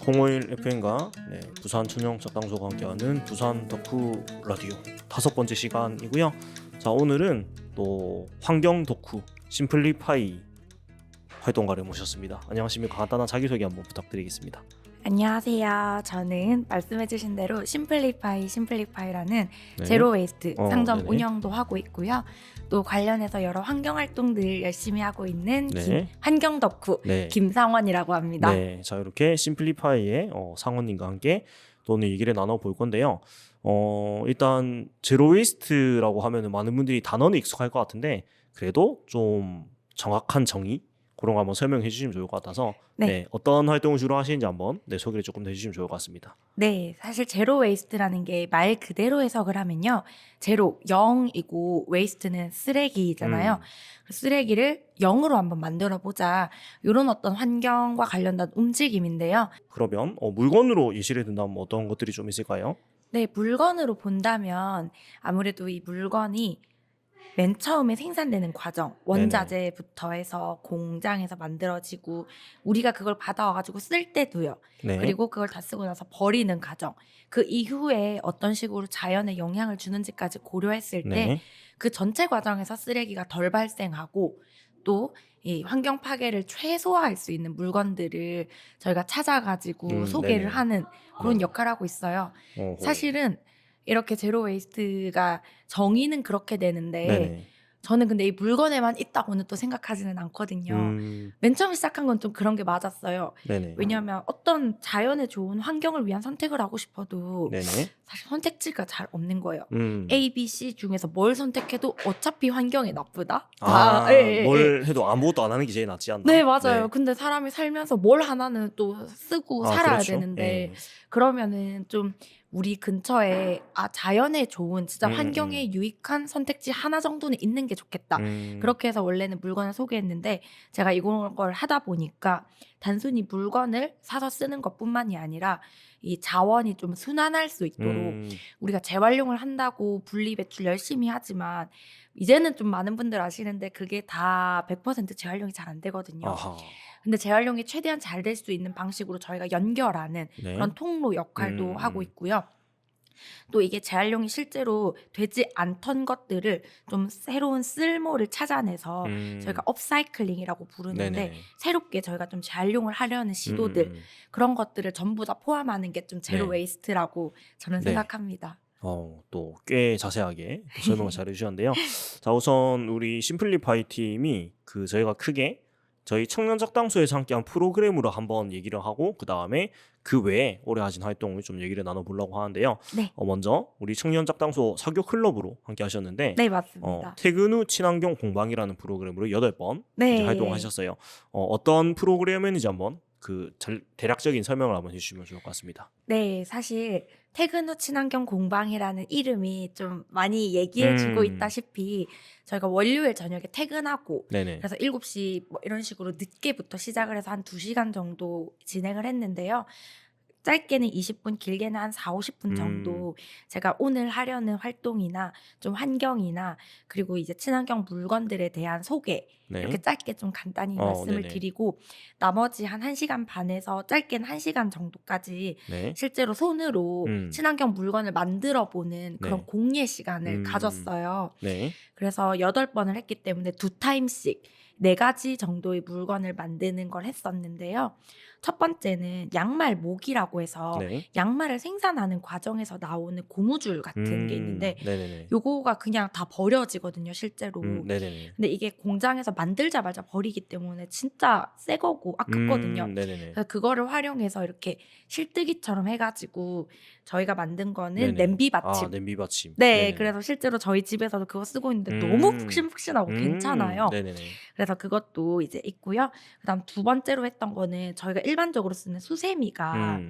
051 FM과 부산 춘영 작당소가 함께하는 부산 덕후 라디오 5번째 시간이고요. 자, 오늘은 또 환경 덕후 심플리파이 활동가를 모셨습니다. 안녕하십니까? 간단한 자기소개 한번 부탁드리겠습니다. 안녕하세요. 저는 말씀해주신 대로 심플리파이라는 네. 제로 웨이스트 상점 네네. 운영도 하고 있고요. 또 관련해서 여러 환경 활동들 열심히 하고 있는 네. 환경 덕후 네. 김상원이라고 합니다. 네, 자 이렇게 심플리파이의 상원님과 함께 또 오늘 얘기를 나눠볼 건데요. 일단 제로웨이스트라고 하면 많은 분들이 단어는 익숙할 것 같은데 그래도 좀 정확한 정의 그런 거 한번 설명해 주시면 좋을 것 같아서 네. 어떤 활동을 주로 하시는지 한번 소개를 조금 더 해주시면 좋을 것 같습니다. 네, 사실 제로 웨이스트라는 게 말 그대로 해석을 하면요. 제로, 0이고 웨이스트는 쓰레기잖아요. 쓰레기를 0으로 한번 만들어 보자. 이런 어떤 환경과 관련된 움직임인데요. 그러면 물건으로 예시를 든다면 어떤 것들이 좀 있을까요? 네, 물건으로 본다면 아무래도 이 물건이 맨 처음에 생산되는 과정, 원자재부터 해서 공장에서 만들어지고 우리가 그걸 받아와가지고 쓸 때도요. 네. 그리고 그걸 다 쓰고 나서 버리는 과정. 그 이후에 어떤 식으로 자연에 영향을 주는지까지 고려했을 때 네. 그 전체 과정에서 쓰레기가 덜 발생하고 또 이 환경 파괴를 최소화할 수 있는 물건들을 저희가 찾아가지고 소개를 네네. 하는 그런 네네. 역할을 하고 있어요. 어허. 사실은 이렇게 제로 웨이스트가 정의는 그렇게 되는데 네네. 저는 근데 이 물건에만 있다고는 또 생각하지는 않거든요. 맨 처음 시작한 건 좀 그런 게 맞았어요. 네네. 왜냐하면 어떤 자연에 좋은 환경을 위한 선택을 하고 싶어도 네네. 사실 선택지가 잘 없는 거예요. 음. A, B, C 중에서 뭘 선택해도 어차피 환경에 나쁘다? 뭘 해도 아무것도 안 하는 게 제일 낫지 않나? 네, 맞아요. 근데 사람이 살면서 뭘 하나는 또 쓰고 살아야 그렇죠. 되는데 예. 그러면은 좀 우리 근처에 자연에 좋은 진짜 음, 환경에 유익한 선택지 하나 정도는 있는 게 좋겠다. 그렇게 해서 원래는 물건을 소개했는데 제가 이걸 하다 보니까 단순히 물건을 사서 쓰는 것뿐만이 아니라 이 자원이 좀 순환할 수 있도록 우리가 재활용을 한다고 분리배출 열심히 하지만 이제는 좀 많은 분들 아시는데 그게 다 100% 재활용이 잘 안 되거든요. 아하. 근데 재활용이 최대한 잘 될 수 있는 방식으로 저희가 연결하는 네. 그런 통로 역할도 하고 있고요. 또 이게 재활용이 실제로 되지 않던 것들을 좀 새로운 쓸모를 찾아내서 저희가 업사이클링이라고 부르는데 네네네. 새롭게 저희가 좀 재활용을 하려는 시도들 그런 것들을 전부 다 포함하는 게 좀 제로 네. 웨이스트라고 저는 네. 생각합니다. 또 꽤 자세하게 또 설명을 잘 해주셨는데요. 자, 우선 우리 심플리파이 팀이 저희가 크게 저희 청년작당소에서 함께한 프로그램으로 한번 얘기를 하고 그 다음에 그 외에 오래 하신 활동을 좀 얘기를 나눠보려고 하는데요. 네. 먼저 우리 청년작당소 사교 클럽으로 함께 하셨는데 네, 맞습니다. 퇴근 후 친환경 공방이라는 프로그램으로 8번 네. 이제 활동하셨어요. 어떤 프로그램인지 한번 대략적인 설명을 한번 해주시면 좋을 것 같습니다. 네, 사실 퇴근 후 친환경 공방이라는 이름이 좀 많이 얘기해주고 있다시피 저희가 월요일 저녁에 퇴근하고 네네. 그래서 7시 뭐 이런 식으로 늦게부터 시작을 해서 한 2시간 정도 진행을 했는데요. 짧게는 20분, 길게는 한 4, 50분 정도 제가 오늘 하려는 활동이나 좀 환경이나 그리고 이제 친환경 물건들에 대한 소개 네. 이렇게 짧게 좀 간단히 말씀을 네네. 드리고 나머지 한 1시간 반에서 짧게는 1시간 정도까지 네. 실제로 손으로 친환경 물건을 만들어 보는 그런 네. 공예 시간을 가졌어요. 네. 그래서 8번을 했기 때문에 2타임씩 4가지 정도의 물건을 만드는 걸 했었는데요. 첫 번째는 양말 모기라고 해서 네. 양말을 생산하는 과정에서 나오는 고무줄 같은 게 있는데 네네네. 요거가 그냥 다 버려지거든요, 실제로. 네네네. 근데 이게 공장에서 만들자마자 버리기 때문에 진짜 새 거고 아깝거든요. 네네네. 그래서 그거를 활용해서 이렇게 실뜨기처럼 해가지고 저희가 만든 거는 네네. 냄비 받침. 냄비 받침. 네, 네네네. 그래서 실제로 저희 집에서도 그거 쓰고 있는데 너무 푹신푹신하고 괜찮아요. 네네네. 그래서 그것도 이제 있고요. 그다음 2번째로 했던 거는 저희가 일반적으로 쓰는 수세미가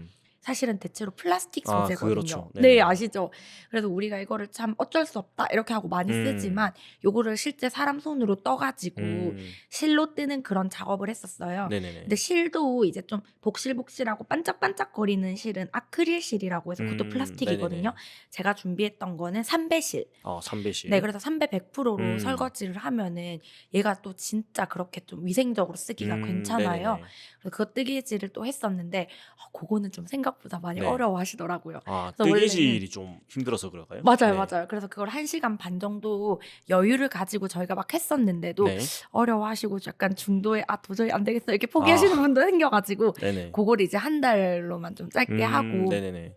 사실은 대체로 플라스틱 아, 소재거든요. 그렇죠. 네, 네네. 아시죠? 그래서 우리가 이거를 참 어쩔 수 없다 이렇게 하고 많이 쓰지만 요거를 실제 사람 손으로 떠가지고 실로 뜨는 그런 작업을 했었어요. 네네네. 근데 실도 이제 좀 복실복실하고 반짝반짝거리는 실은 아크릴 실이라고 해서 그것도 플라스틱이거든요. 네네네. 제가 준비했던 거는 3배실. 아, 3배실. 네, 그래서 3배 100%로 음. 설거지를 하면은 얘가 또 진짜 그렇게 좀 위생적으로 쓰기가 괜찮아요. 네네네. 그래서 그거 뜨개질을 또 했었는데 그거는 좀 생각보다 많이 네. 어려워하시더라고요. 아, 그래서 뜨개질이 좀 힘들어서 그럴까요? 맞아요, 네. 맞아요. 그래서 그걸 1시간 반 정도 여유를 가지고 저희가 막 했었는데도 네. 어려워하시고 약간 중도에 도저히 안 되겠어 이렇게 포기하시는 분도 생겨가지고 네네. 그거를 이제 한 달로만 좀 짧게 하고 네네네.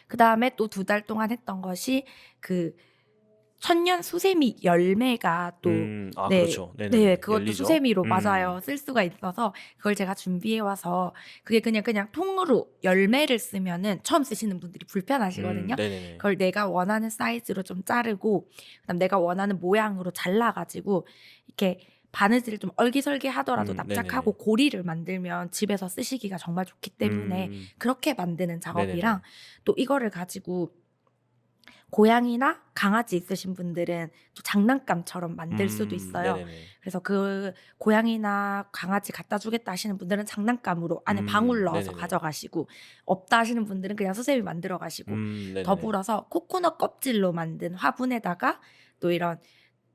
그 다음에 또 2달 동안 했던 것이 그 천년 수세미 열매가 또 아, 네, 그렇죠. 네, 네네네. 그것도 열리죠. 수세미로 맞아요. 쓸 수가 있어서 그걸 제가 준비해 와서 그게 그냥 통으로 열매를 쓰면은 처음 쓰시는 분들이 불편하시거든요. 네네네. 그걸 내가 원하는 사이즈로 좀 자르고 그다음 내가 원하는 모양으로 잘라가지고 이렇게 바느질을 좀 얼기설기 하더라도 납작하고 네네네. 고리를 만들면 집에서 쓰시기가 정말 좋기 때문에 그렇게 만드는 작업이랑 네네네. 또 이거를 가지고 고양이나 강아지 있으신 분들은 또 장난감처럼 만들 수도 있어요. 네네네. 그래서 그 고양이나 강아지 갖다 주겠다 하시는 분들은 장난감으로 안에 방울 넣어서 네네네. 가져가시고 없다 하시는 분들은 그냥 수세미 만들어 가시고 네네네. 더불어서 코코넛 껍질로 만든 화분에다가 또 이런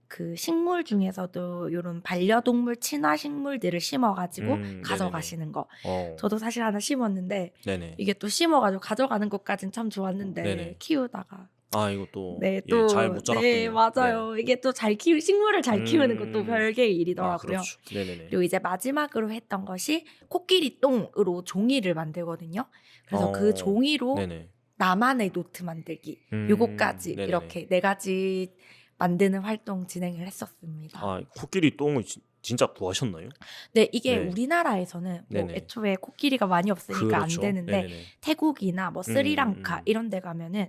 그 식물 중에서도 요런 반려동물 친화 식물들을 심어 가지고 네네네. 가져가시는 거. 어. 저도 사실 하나 심었는데 네네. 이게 또 심어 가지고 가져가는 것까진 참 좋았는데 네네. 키우다가 아, 이거 또 네, 예, 잘 또 못 네, 자랐군요. 네. 맞아요. 이게 또 식물을 잘 키우는 것도 별개의 아, 일이더라고요. 그렇죠. 네네네. 그리고 이제 마지막으로 했던 것이 코끼리 똥으로 종이를 만들거든요. 그래서 그 종이로 네네. 나만의 노트 만들기 요거까지 네네네. 이렇게 4가지 만드는 활동 진행을 했었습니다. 아, 코끼리 똥을 진짜 구하셨나요? 네, 이게 네. 우리나라에서는 뭐 네네. 애초에 코끼리가 많이 없으니까 안 그렇죠. 되는데 네네네. 태국이나 뭐 스리랑카 이런 데 가면은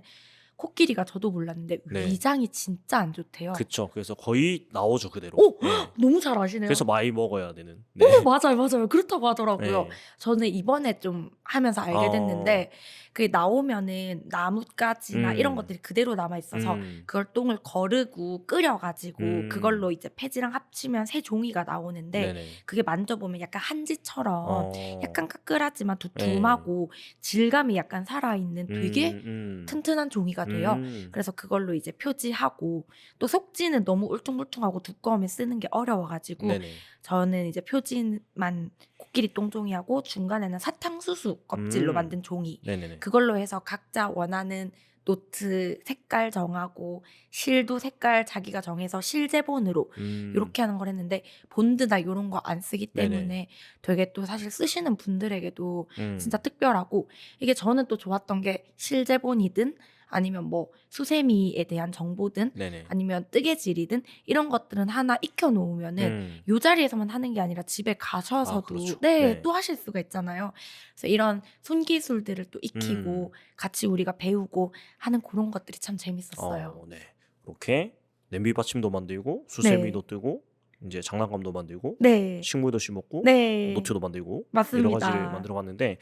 코끼리가 저도 몰랐는데 네. 위장이 진짜 안 좋대요. 그쵸. 그래서 거의 나오죠, 그대로. 오! 네. 너무 잘 아시네요. 그래서 많이 먹어야 되는. 네. 맞아요, 맞아요. 그렇다고 하더라고요. 네. 저는 이번에 좀 하면서 알게 됐는데 그게 나오면은 나뭇가지나 이런 것들이 그대로 남아 있어서 그걸 똥을 거르고 끓여 가지고 그걸로 이제 폐지랑 합치면 새 종이가 나오는데 네네. 그게 만져보면 약간 한지처럼 약간 까끌하지만 네. 두툼하고 질감이 약간 살아있는 되게 튼튼한 종이가 돼요. 음. 그래서 그걸로 이제 표지하고 또 속지는 너무 울퉁불퉁하고 두꺼우면 쓰는 게 어려워가지고 네네. 저는 이제 표지만 코끼리 똥종이하고 중간에는 사탕수수 껍질로 만든 종이 네네네. 그걸로 해서 각자 원하는 노트 색깔 정하고 실도 색깔 자기가 정해서 실제본으로 이렇게 하는 걸 했는데 본드나 이런 거 안 쓰기 때문에 네네. 되게 또 사실 쓰시는 분들에게도 음. 진짜 특별하고 이게 저는 또 좋았던 게 실제본이든 아니면 뭐 수세미에 대한 정보든 네네. 아니면 뜨개질이든 이런 것들은 하나 익혀 놓으면은 요 자리에서만 하는 게 아니라 집에 가셔서도 그렇죠. 네, 네. 또 하실 수가 있잖아요. 그래서 이런 손기술들을 또 익히고 같이 우리가 배우고 하는 그런 것들이 참 재밌었어요. 네. 이렇게 냄비 받침도 만들고 네. 수세미도 뜨고 이제 장난감도 만들고 네. 식물도 심었고 네. 노트도 만들고 여러 맞습니다. 가지를 만들어 봤는데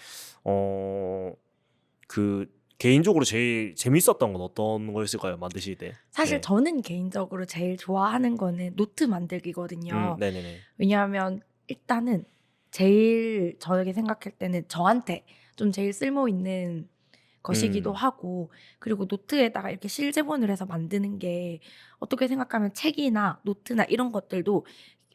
그 개인적으로 제일 재밌었던 건 어떤 거였을까요? 만드실 때? 사실 네. 저는 개인적으로 제일 좋아하는 거는 노트 만들기거든요. 네네네. 왜냐하면 일단은 제일 저에게 생각할 때는 저한테 좀 제일 쓸모 있는 것이기도 하고 그리고 노트에다가 이렇게 실제본을 해서 만드는 게 어떻게 생각하면 책이나 노트나 이런 것들도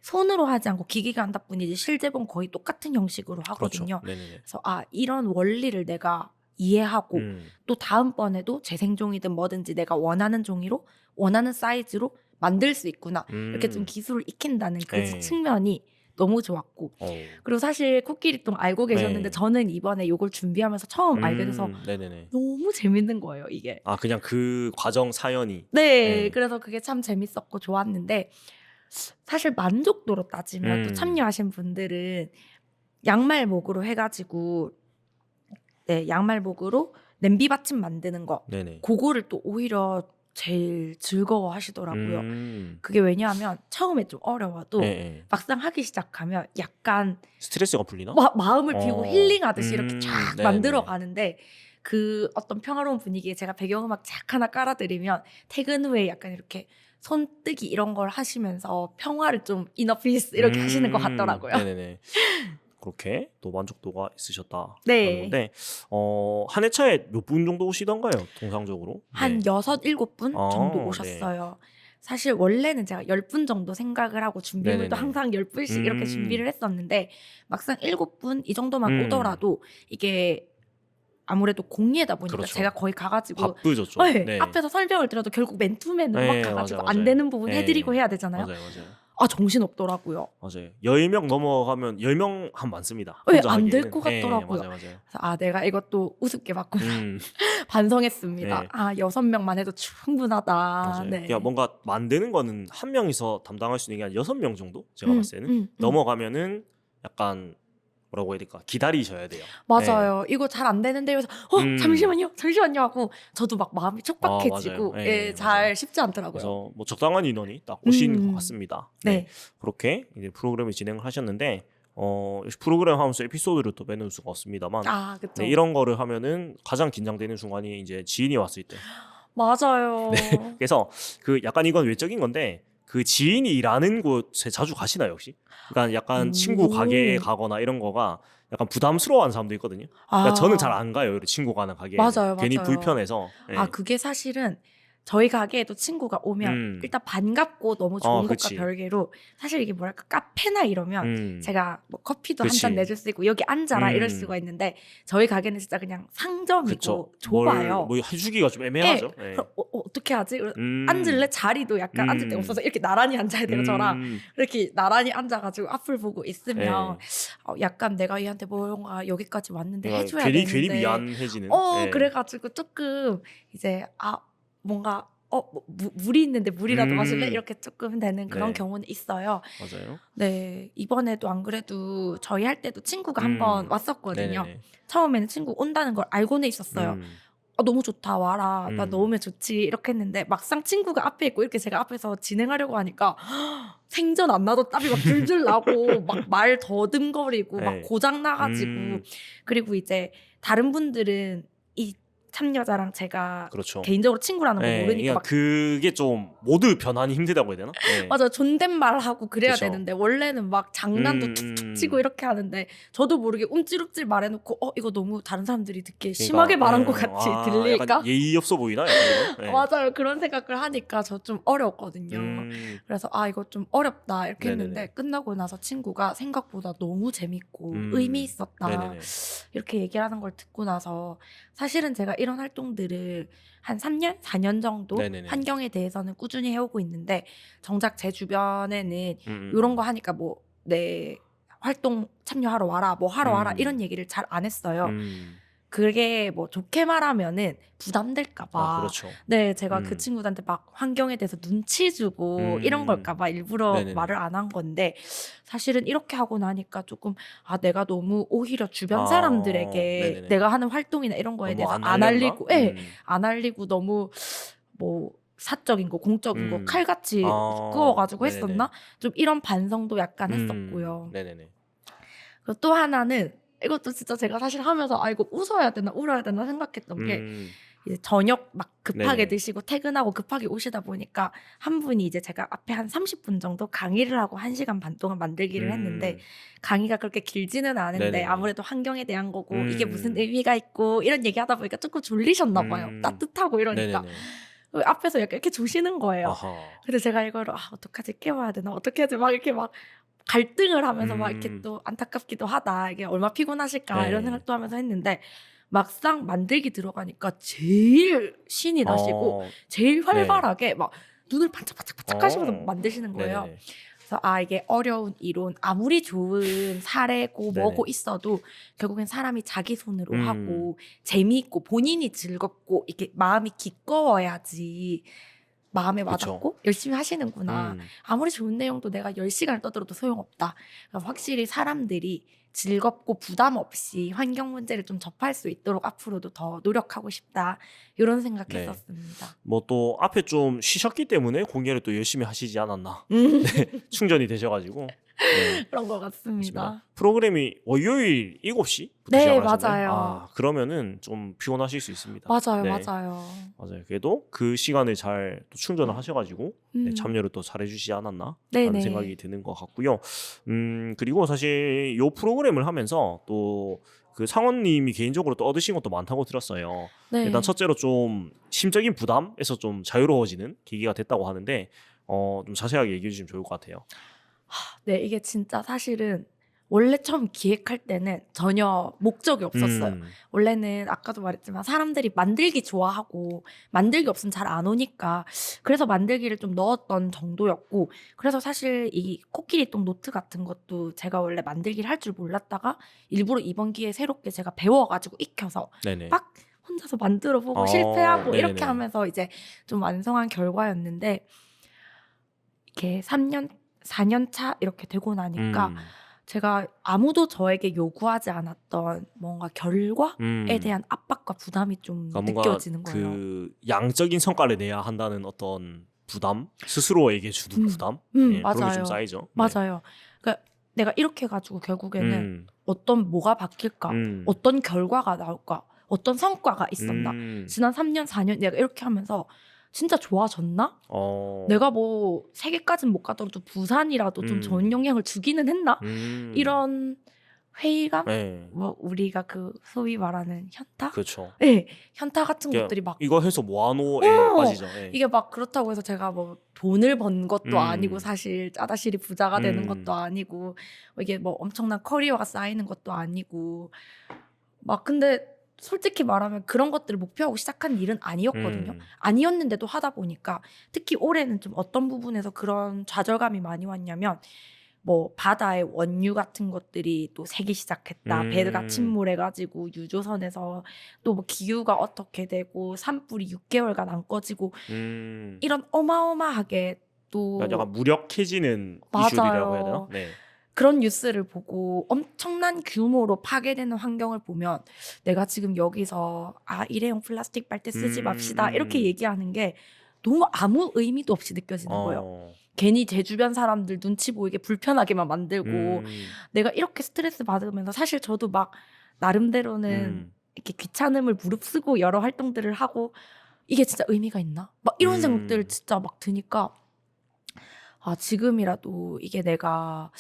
손으로 하지 않고 기계가 한다 뿐이지 실제본 거의 똑같은 형식으로 하거든요. 그렇죠. 네네네. 그래서 이런 원리를 내가 이해하고 또 다음번에도 재생종이든 뭐든지 내가 원하는 종이로 원하는 사이즈로 만들 수 있구나. 이렇게 좀 기술을 익힌다는 그 네. 측면이 너무 좋았고 그리고 사실 코끼리똥 알고 계셨는데 네. 저는 이번에 이걸 준비하면서 처음 알게 돼서 네네네. 너무 재밌는 거예요, 이게. 그냥 그 과정 사연이. 네, 네. 그래서 그게 참 재밌었고 좋았는데 사실 만족도로 따지면 또 참여하신 분들은 양말목으로 해가지고 네, 양말목으로 냄비 받침 만드는 거 네네. 그거를 또 오히려 제일 즐거워하시더라고요. 그게 왜냐하면 처음에 좀 어려워도 네. 막상 하기 시작하면 약간 스트레스가 풀리나? 마음을 비우고 힐링하듯이 이렇게 쫙 네네. 만들어 가는데 그 어떤 평화로운 분위기에 제가 배경음악 쫙 하나 깔아드리면 퇴근 후에 약간 이렇게 손뜨기 이런 걸 하시면서 평화를 좀 이너피스 이렇게 하시는 것 같더라고요. 네네네. 그렇게 또 만족도가 있으셨다는 네. 건데 한 회차에 몇 분 정도 오시던가요? 통상적으로? 한 네. 6-7분 정도 네. 오셨어요. 사실 원래는 제가 10분 정도 생각을 하고 준비물도 네네네. 항상 10분씩 이렇게 준비를 했었는데 막상 7분 이 정도만 오더라도 이게 아무래도 공예다 보니까 그렇죠. 제가 거의 가 가지고 바쁘죠 좀. 네. 네. 앞에서 설명을 드려도 결국 맨투맨으로 막 네, 가 가지고 맞아요, 안 맞아요. 되는 부분 네. 해 드리고 해야 되잖아요. 맞아요. 정신없더라고요. 맞아요. 10명 넘어가면 10명 한 많습니다. 네. 혼자 안 될 하기에는. 것 같더라고요. 맞아요. 그래서 내가 이것도 우습게 봤구나. 반성했습니다. 네. 6명만 해도 충분하다. 맞아요. 네. 그냥 뭔가 만드는 거는 한 명이서 담당할 수 있는 게 한 6명 정도 제가 봤을 때는 넘어가면은 약간 뭐라고 해야 될까? 기다리셔야 돼요. 맞아요. 이거 잘 안 되는데 그래서 잠시만요 하고 저도 막 마음이 촉박해지고 맞아요. 예, 잘 쉽지 않더라고요. 그래서 뭐 적당한 인원이 딱 오신 것 같습니다. 네. 그렇게 이제 프로그램을 진행을 하셨는데 역시 프로그램 하면서 에피소드를 또 빼놓을 수가 없습니다만 그쵸. 네, 이런 거를 하면은 가장 긴장되는 순간이 이제 지인이 왔을 때. 맞아요. 그래서 그 약간 이건 외적인 건데 그 지인이 일하는 곳에 자주 가시나요 혹시? 그러니까 약간 친구 가게에 가거나 이런 거가 약간 부담스러워하는 사람도 있거든요. 그러니까 저는 잘 안 가요. 친구 가는 가게에. 맞아요. 괜히 불편해서. 네. 그게 사실은 저희 가게에도 친구가 오면 일단 반갑고 너무 좋은 것과 그치. 별개로 사실 이게 뭐랄까 카페나 이러면 제가 뭐 커피도 한 그치. 잔 내줄 수 있고 여기 앉아라 이럴 수가 있는데 저희 가게는 진짜 그냥 상점이고 좁아요. 뭐 해주기가 좀 애매하죠. 네. 그럼 어떻게 하지? 앉을래? 자리도 약간 앉을 데가 없어서 이렇게 나란히 앉아야 돼요. 저랑 이렇게 나란히 앉아가지고 앞을 보고 있으면 약간 내가 얘한테 뭔가 여기까지 왔는데 해줘야 되는데 괜히 미안해지는. 그래가지고 조금 이제 뭔가 물이 있는데 물이라도 마실래? 이렇게 조금 되는 그런 경우는 있어요. 맞아요. 네, 이번에도 안 그래도 저희 할 때도 친구가 한번 왔었거든요. 네네네. 처음에는 친구 온다는 걸 알고는 있었어요. 너무 좋다 와라 나 넣으면 좋지 이렇게 했는데 막상 친구가 앞에 있고 이렇게 제가 앞에서 진행하려고 하니까 생전 안 나도 땀이 막 줄줄 나고 막 말 더듬거리고 막 고장 나가지고 그리고 이제 다른 분들은 이 참여자랑 제가 그렇죠. 개인적으로 친구라는 걸 모르니까 막 그게 좀 모두 변환이 힘들다고 해야 되나? 맞아요. 존댓말하고 그래야 그쵸. 되는데 원래는 막 장난도 툭툭 치고 이렇게 하는데 저도 모르게 움찔움찔 말해놓고 이거 너무 다른 사람들이 듣기에 심하게 말한 것 같이 들릴까? 약간 예의 없어 보이나? 약간 맞아요. 그런 생각을 하니까 저 좀 어려웠거든요. 그래서 이거 좀 어렵다 이렇게 네네네. 했는데 끝나고 나서 친구가 생각보다 너무 재밌고 의미 있었다 네네네. 이렇게 얘기를 하는 걸 듣고 나서 사실은 제가 이런 활동들을 한 3년, 4년 정도 네네네. 환경에 대해서는 꾸준히 해오고 있는데 정작 제 주변에는 이런 거 하니까 뭐 내 활동 참여하러 와라 뭐 하러 와라 이런 얘기를 잘 안 했어요. 그게 뭐 좋게 말하면은 부담될까봐. 그렇죠. 네, 제가 그 친구들한테 막 환경에 대해서 눈치 주고 이런 걸까봐 일부러 네네네. 말을 안 한 건데 사실은 이렇게 하고 나니까 조금 내가 너무 오히려 주변 사람들에게 네네네. 내가 하는 활동이나 이런 거에 너무 대해서 안 안 알렸나? 알리고, 안 알리고 너무 뭐 사적인 거, 공적인 거 칼같이 구워가지고 네네네. 했었나? 좀 이런 반성도 약간 했었고요. 네네네. 그리고 또 하나는 이것도 진짜 제가 사실 하면서 이거 웃어야 되나 울어야 되나 생각했던 게 이제 저녁 막 급하게 네네. 드시고 퇴근하고 급하게 오시다 보니까 한 분이 이제 제가 앞에 한 30분 정도 강의를 하고 1시간 반 동안 만들기를 했는데 강의가 그렇게 길지는 않은데 네네네. 아무래도 환경에 대한 거고 이게 무슨 의미가 있고 이런 얘기 하다 보니까 조금 졸리셨나 봐요. 따뜻하고 이러니까. 네네네. 앞에서 약간 이렇게 주시는 거예요. 아하. 근데 제가 이거를 어떡하지 깨워야 되나 어떻게 하지 막 이렇게 막 갈등을 하면서 막 이렇게 또 안타깝기도 하다 이게 얼마 피곤하실까 이런 생각도 하면서 했는데 막상 만들기 들어가니까 제일 신이 나시고 제일 활발하게 막 눈을 반짝반짝 하시면서 만드시는 거예요. 네네네. 그래서 이게 어려운 이론 아무리 좋은 사례고 네네. 뭐고 있어도 결국엔 사람이 자기 손으로 하고 음. 재미있고 본인이 즐겁고 이렇게 마음이 기꺼워야지 마음에 그쵸. 와닿고 열심히 하시는구나. 아무리 좋은 내용도 내가 10시간을 떠들어도 소용없다. 그러니까 확실히 사람들이 즐겁고 부담 없이 환경 문제를 좀 접할 수 있도록 앞으로도 더 노력하고 싶다. 이런 네. 생각했었습니다. 뭐 또 앞에 좀 쉬셨기 때문에 공연을 또 열심히 하시지 않았나. 충전이 되셔가지고. 네. 그런 것 맞습니다. 같습니다. 프로그램이 월요일 7시부터 네, 시작을 하셨나요? 맞아요. 아, 그러면은 좀 피곤하실 수 있습니다. 맞아요, 네. 맞아요. 맞아요. 그래도 그 시간을 잘 또 충전을 하셔가지고 네, 음. 참여를 또 잘해주시지 않았나 네네. 라는 생각이 드는 것 같고요. 그리고 사실 요 프로그램을 하면서 또 그 상원님이 개인적으로 또 얻으신 것도 많다고 들었어요. 네. 일단 첫째로 좀 심적인 부담에서 좀 자유로워지는 계기가 됐다고 하는데 좀 자세하게 얘기해 주시면 좋을 것 같아요. 네, 이게 진짜 사실은 원래 처음 기획할 때는 전혀 목적이 없었어요. 원래는 아까도 말했지만 사람들이 만들기 좋아하고 만들기 없으면 잘 안 오니까 그래서 만들기를 좀 넣었던 정도였고, 그래서 사실 이 코끼리똥 노트 같은 것도 제가 원래 만들기를 할 줄 몰랐다가 일부러 이번 기회에 새롭게 제가 배워가지고 익혀서 네네. 막 혼자서 만들어보고 실패하고 이렇게 네네네. 하면서 이제 좀 완성한 결과였는데, 이렇게 3년, 4년 차 이렇게 되고 나니까 제가 아무도 저에게 요구하지 않았던 뭔가 결과에 대한 압박과 부담이 좀 그러니까 뭔가 느껴지는 거예요. 그 양적인 성과를 내야 한다는 어떤 부담, 스스로에게 주는 부담, 예, 그런 게 좀 맞아요. 쌓이죠. 네. 맞아요. 그러니까 내가 이렇게 해가지고 결국에는 어떤 뭐가 바뀔까, 어떤 결과가 나올까, 어떤 성과가 있었나. 지난 3년, 4년 내가 이렇게 하면서 진짜 좋아졌나? 내가 뭐 세계까지는 못 가더라도 부산이라도 좀 좋은 영향을 주기는 했나? 이런 회의감? 네. 뭐 우리가 그 소위 말하는 현타? 그렇죠. 네, 현타 같은 그러니까 것들이 막 이거 해서 뭐하노에 어! 빠지죠. 예. 이게 막 그렇다고 해서 제가 뭐 돈을 번 것도 아니고 음. 사실 짜다시리 부자가 되는 것도 아니고 이게 뭐 엄청난 커리어가 쌓이는 것도 아니고 막, 근데 솔직히 말하면 그런 것들을 목표하고 시작한 일은 아니었거든요. 아니었는데도 하다 보니까 특히 올해는 좀 어떤 부분에서 그런 좌절감이 많이 왔냐면, 뭐 바다의 원유 같은 것들이 또 새기 시작했다. 배가 침몰해가지고 유조선에서 또 뭐 기후가 어떻게 되고 산불이 6개월간 안 꺼지고 이런 어마어마하게 또 그러니까 약간 무력해지는 이슈들이라고 해야 되나? 맞아요. 네. 그런 뉴스를 보고 엄청난 규모로 파괴되는 환경을 보면 내가 지금 여기서 일회용 플라스틱 빨대 쓰지 맙시다 이렇게 얘기하는 게 너무 아무 의미도 없이 느껴지는 거예요. 괜히 제 주변 사람들 눈치 보이게 불편하게만 만들고 내가 이렇게 스트레스 받으면서 사실 저도 막 나름대로는 이렇게 귀찮음을 무릅쓰고 여러 활동들을 하고 이게 진짜 의미가 있나? 막 이런 생각들 진짜 막 드니까 지금이라도 이게 내가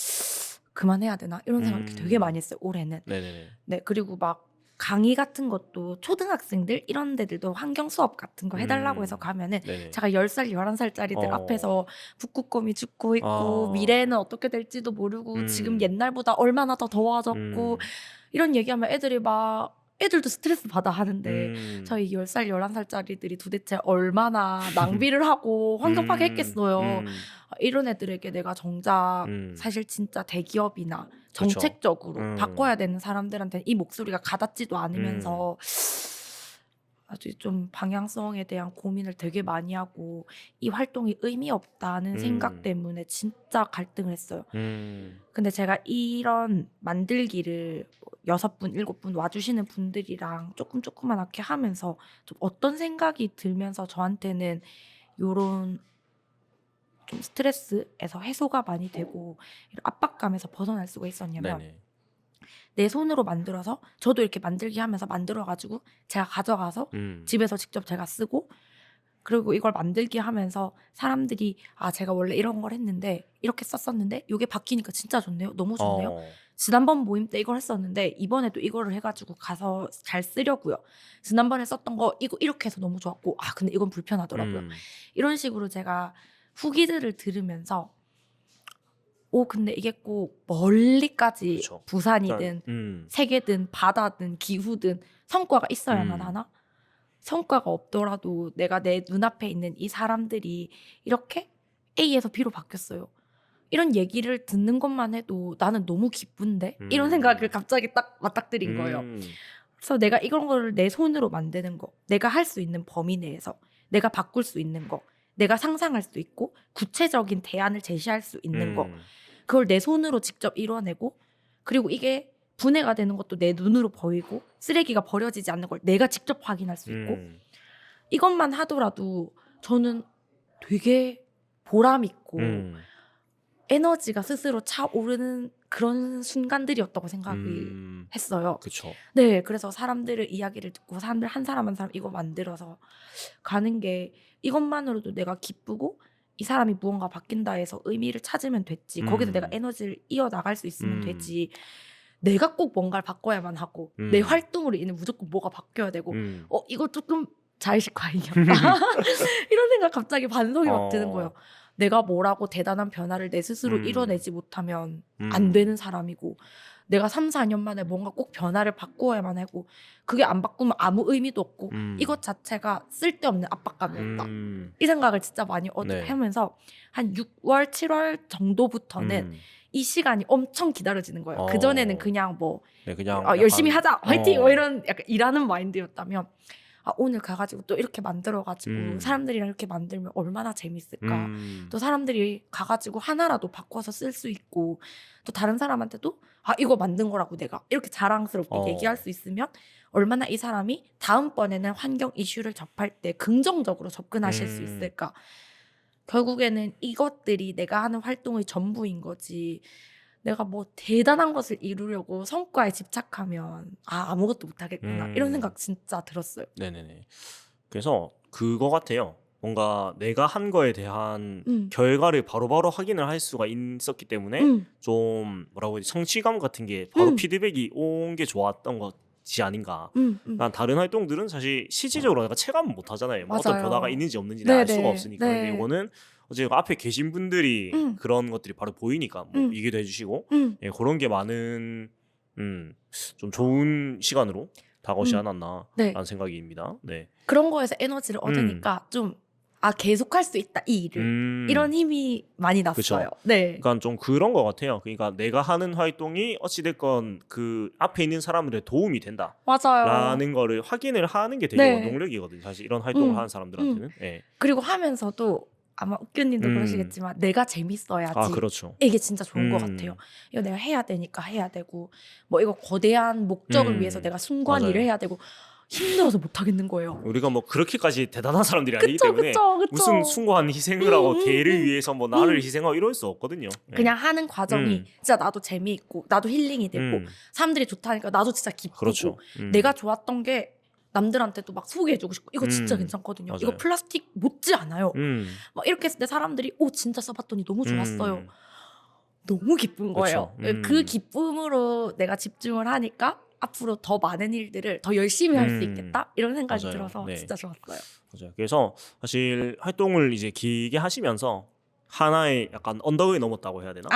그만해야 되나? 이런 생각을 되게 많이 했어요, 올해는. 네네네. 네, 그리고 막 강의 같은 것도 초등학생들 이런 데들도 환경 수업 같은 거 해달라고 해서 가면은 네네. 제가 10살, 11살짜리들 앞에서 북극곰이 죽고 있고 미래는 어떻게 될지도 모르고 지금 옛날보다 얼마나 더 더워졌고 이런 얘기하면 애들도 스트레스 받아 하는데 저희 10살, 11살짜리들이 도대체 얼마나 낭비를 하고 환경 파괴했겠어요. 이런 애들에게 내가 정작 사실 진짜 대기업이나 정책적으로 바꿔야 되는 사람들한테 이 목소리가 가닿지도 않으면서 아주 좀 방향성에 대한 고민을 되게 많이 하고 이 활동이 의미 없다는 생각 때문에 진짜 갈등을 했어요. 근데 제가 이런 만들기를 6분, 7분 와주시는 분들이랑 조그맣게 하면서 좀 어떤 생각이 들면서 저한테는 요런 좀 스트레스에서 해소가 많이 되고 이런 압박감에서 벗어날 수가 있었냐면, 네네. 내 손으로 만들어서 저도 이렇게 만들기 하면서 만들어가지고 제가 가져가서 집에서 직접 제가 쓰고, 그리고 이걸 만들기 하면서 사람들이 제가 원래 이런 걸 했는데 이렇게 썼었는데 이게 바뀌니까 진짜 좋네요. 너무 좋네요. 지난번 모임 때 이걸 했었는데 이번에도 이거를 해가지고 가서 잘 쓰려고요. 지난번에 썼던 거 이거 이렇게 해서 너무 좋았고 근데 이건 불편하더라고요. 이런 식으로 제가 후기들을 들으면서 근데 이게 꼭 멀리까지 그쵸. 부산이든 세계든 바다든 기후든 성과가 있어야만 하나? 성과가 없더라도 내가 내 눈앞에 있는 이 사람들이 이렇게 A에서 B로 바뀌었어요. 이런 얘기를 듣는 것만 해도 나는 너무 기쁜데? 이런 생각을 갑자기 딱 맞닥뜨린 거예요. 그래서 내가 이런 거를 내 손으로 만드는 거, 내가 할 수 있는 범위 내에서 내가 바꿀 수 있는 거, 내가 상상할 수 있고 구체적인 대안을 제시할 수 있는 거 그걸 내 손으로 직접 이뤄내고 그리고 이게 분해가 되는 것도 내 눈으로 보이고 쓰레기가 버려지지 않는 걸 내가 직접 확인할 수 있고 이것만 하더라도 저는 되게 보람 있고 에너지가 스스로 차오르는 그런 순간들이었다고 생각을 했어요. 그쵸. 네, 그래서 사람들의 이야기를 듣고 사람들 한 사람 한 사람 이거 만들어서 가는 게 이것만으로도 내가 기쁘고 이 사람이 무언가 바뀐다 해서 의미를 찾으면 됐지. 거기서 내가 에너지를 이어나갈 수 있으면 되지. 내가 꼭 뭔가를 바꿔야만 하고 내 활동으로 인해 무조건 뭐가 바뀌어야 되고 이거 조금 자의식 과잉이었다. 이런 생각 갑자기 반성이 막 드는 거예요. 내가 뭐라고 대단한 변화를 내 스스로 이뤄내지 못하면 안 되는 사람이고 내가 3, 4년 만에 뭔가 꼭 변화를 바꾸어야만 하고 그게 안 바꾸면 아무 의미도 없고 이것 자체가 쓸데없는 압박감이었다. 이 생각을 진짜 많이 네. 하면서 한 6월, 7월 정도부터는 이 시간이 엄청 기다려지는 거예요. 그전에는 그냥 뭐 네, 그냥 열심히 약간, 하자 화이팅 뭐 이런 약간 일하는 마인드였다면 오늘 가가지고 또 이렇게 만들어가지고 사람들이랑 이렇게 만들면 얼마나 재밌을까. 또 사람들이 가가지고 하나라도 바꿔서 쓸 수 있고 또 다른 사람한테도 이거 만든 거라고 내가 이렇게 자랑스럽게 얘기할 수 있으면 얼마나 이 사람이 다음번에는 환경 이슈를 접할 때 긍정적으로 접근하실 수 있을까. 결국에는 이것들이 내가 하는 활동의 전부인 거지. 내가 뭐 대단한 것을 이루려고 성과에 집착하면 아무것도 못하겠구나 이런 생각 진짜 들었어요. 네네네. 그래서 그거 같아요. 뭔가 내가 한 거에 대한 결과를 바로바로 확인을 할 수가 있었기 때문에 좀 뭐라고 해야 되지? 성취감 같은 게 바로 피드백이 온 게 좋았던 것이 아닌가. 난 다른 활동들은 사실 실질적으로 내가 체감은 못 하잖아요. 뭐 어떤 맞아요. 변화가 있는지 없는지 알 수가 네네. 없으니까. 네. 근데 이거는 어쨌든 앞에 계신 분들이 그런 것들이 바로 보이니까 뭐 얘기도 해주시고 예, 그런 게 많은 좀 좋은 시간으로 다가오지 않았나 네. 라는 생각입니다. 네. 그런 거에서 에너지를 얻으니까 좀 계속할 수 있다 이 일을 이런 힘이 많이 났어요. 그쵸. 네. 그러니까 좀 그런 것 같아요. 그러니까 내가 하는 활동이 어찌됐건 그 앞에 있는 사람들의 도움이 된다 맞아요. 라는 거를 확인을 하는 게 되게 네. 원동력이거든요. 사실 이런 활동을 하는 사람들한테는. 예. 그리고 하면서도 아마 욱규님도 그러시겠지만 내가 재밌어야지. 그렇죠. 이게 진짜 좋은 것 같아요. 이거 내가 해야 되니까 해야 되고 뭐 이거 거대한 목적을 위해서 내가 숭고한 맞아요. 일을 해야 되고 힘들어서 못 하겠는 거예요. 우리가 뭐 그렇게까지 대단한 사람들이 아니기 그쵸, 때문에 그쵸. 무슨 숭고한 희생을 하고 개를 위해서 뭐 나를 희생하고 이럴 수 없거든요. 예. 그냥 하는 과정이 진짜 나도 재미있고 나도 힐링이 되고 사람들이 좋다니까 나도 진짜 기쁘고 그렇죠. 내가 좋았던 게 남들한테도 막 소개해주고 싶고 이거 진짜 괜찮거든요. 맞아요. 이거 플라스틱 못지 않아요. 막 이렇게 했을 때 사람들이 진짜 써봤더니 너무 좋았어요. 너무 기쁜 거예요. 그쵸. 그 기쁨으로 내가 집중을 하니까 앞으로 더 많은 일들을 더 열심히 할 수 있겠다 이런 생각이 맞아요. 들어서 네. 진짜 좋았어요. 맞아요. 그래서 사실 활동을 이제 길게 하시면서 하나의 약간 언덕을 넘었다고 해야 되나?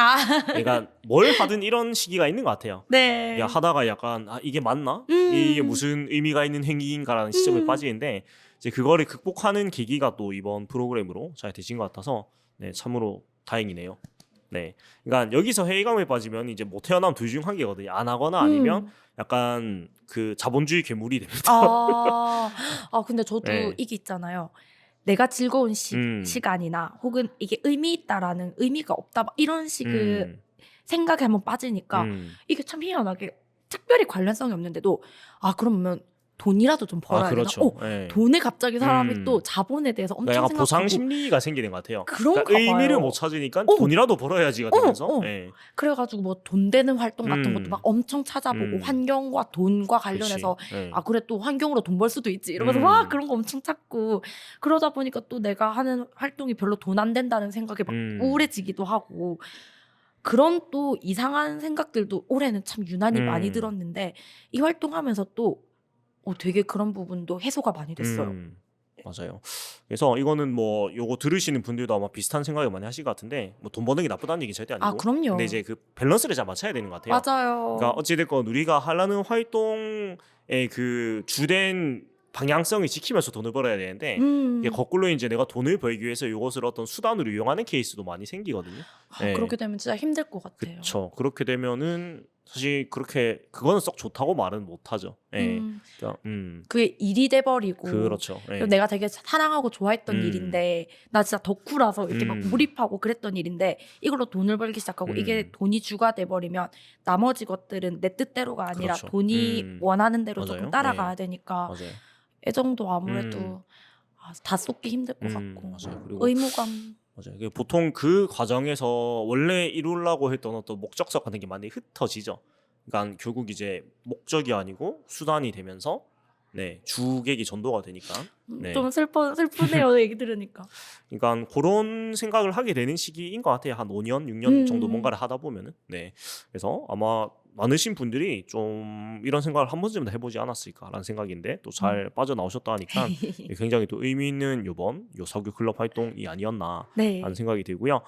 그러니까 뭘 하든 이런 시기가 있는 것 같아요. 네. 야, 하다가 약간 이게 맞나? 이게 무슨 의미가 있는 행위인가라는 시점에 빠지는데 이제 그거를 극복하는 계기가 또 이번 프로그램으로 잘 되신 것 같아서 네, 참으로 다행이네요. 네, 그러니까 여기서 회의감에 빠지면 이제 못 태어나면 둘 중 한 개거든요. 안 하거나 아니면 약간 그 자본주의 괴물이 됩니다. 근데 저도 네. 이게 있잖아요. 내가 즐거운 시간이나 혹은 이게 의미 있다라는 의미가 없다 막 이런 식의 생각에 한번 빠지니까 이게 참 희한하게 특별히 관련성이 없는데도 그러면 돈이라도 좀 벌어야 그렇죠. 되나? 네. 돈에 갑자기 사람이 또 자본에 대해서 엄청 약간 생각하고 보상 심리가 생기는 것 같아요. 그런가 그러니까 의미를 봐요. 못 찾으니까 돈이라도 벌어야지가 되면서 네. 그래가지고 뭐 돈 되는 활동 같은 것도 막 엄청 찾아보고 환경과 돈과 관련해서 그치. 네. 그래 또 환경으로 돈 벌 수도 있지 이러면서 막 그런 거 엄청 찾고 그러다 보니까 또 내가 하는 활동이 별로 돈 안 된다는 생각에 막 우울해지기도 하고 그런 또 이상한 생각들도 올해는 참 유난히 많이 들었는데 이 활동하면서 또 되게 그런 부분도 해소가 많이 됐어요. 맞아요. 그래서 이거는 뭐 요거 들으시는 분들도 아마 비슷한 생각을 많이 하실 것 같은데 뭐 돈 버는 게 나쁘다는 얘기 절대 아니고. 그럼요. 근데 이제 그 밸런스를 잘 맞춰야 되는 것 같아요. 맞아요. 그러니까 어찌됐건 우리가 하려는 활동의 그 주된 방향성을 지키면서 돈을 벌어야 되는데 이게 거꾸로 이제 내가 돈을 벌기 위해서 이것을 어떤 수단으로 이용하는 케이스도 많이 생기거든요. 네. 그렇게 되면 진짜 힘들 것 같아요. 그렇죠. 그렇게 되면은 사실 그렇게 그거는 썩 좋다고 말은 못하죠. 예. 음, 그러니까 그게 일이 돼버리고 그렇죠. 예. 그리고 내가 되게 사랑하고 좋아했던 일인데 나 진짜 덕후라서 이렇게 막 몰입하고 그랬던 일인데 이걸로 돈을 벌기 시작하고 이게 돈이 주가 돼버리면 나머지 것들은 내 뜻대로가 아니라 그렇죠. 돈이 원하는 대로 조금 맞아요. 따라가야 예. 되니까 맞아요. 애정도 아무래도 다 쏟기 힘들 것 같고 맞아요. 그리고 의무감 맞아요. 보통 그 과정에서 원래 이루려고 했던 어떤 목적성 같은 게 많이 흩어지죠. 그러니까 결국 이제 목적이 아니고 수단이 되면서 네 주객이 전도가 되니까 네 좀 슬프네요 얘기 들으니까 그러니까 그런 생각을 하게 되는 시기인 것 같아요. 한 5년, 6년 정도 뭔가를 하다 보면은 네 그래서 아마 많으신 분들이 좀 이런 생각을 한 번쯤은 해보지 않았을까라는 생각인데 또 잘 빠져나오셨다 하니까 굉장히 또 의미 있는 요번 요 사교 클럽 활동이 아니었나라는 네. 생각이 들고요.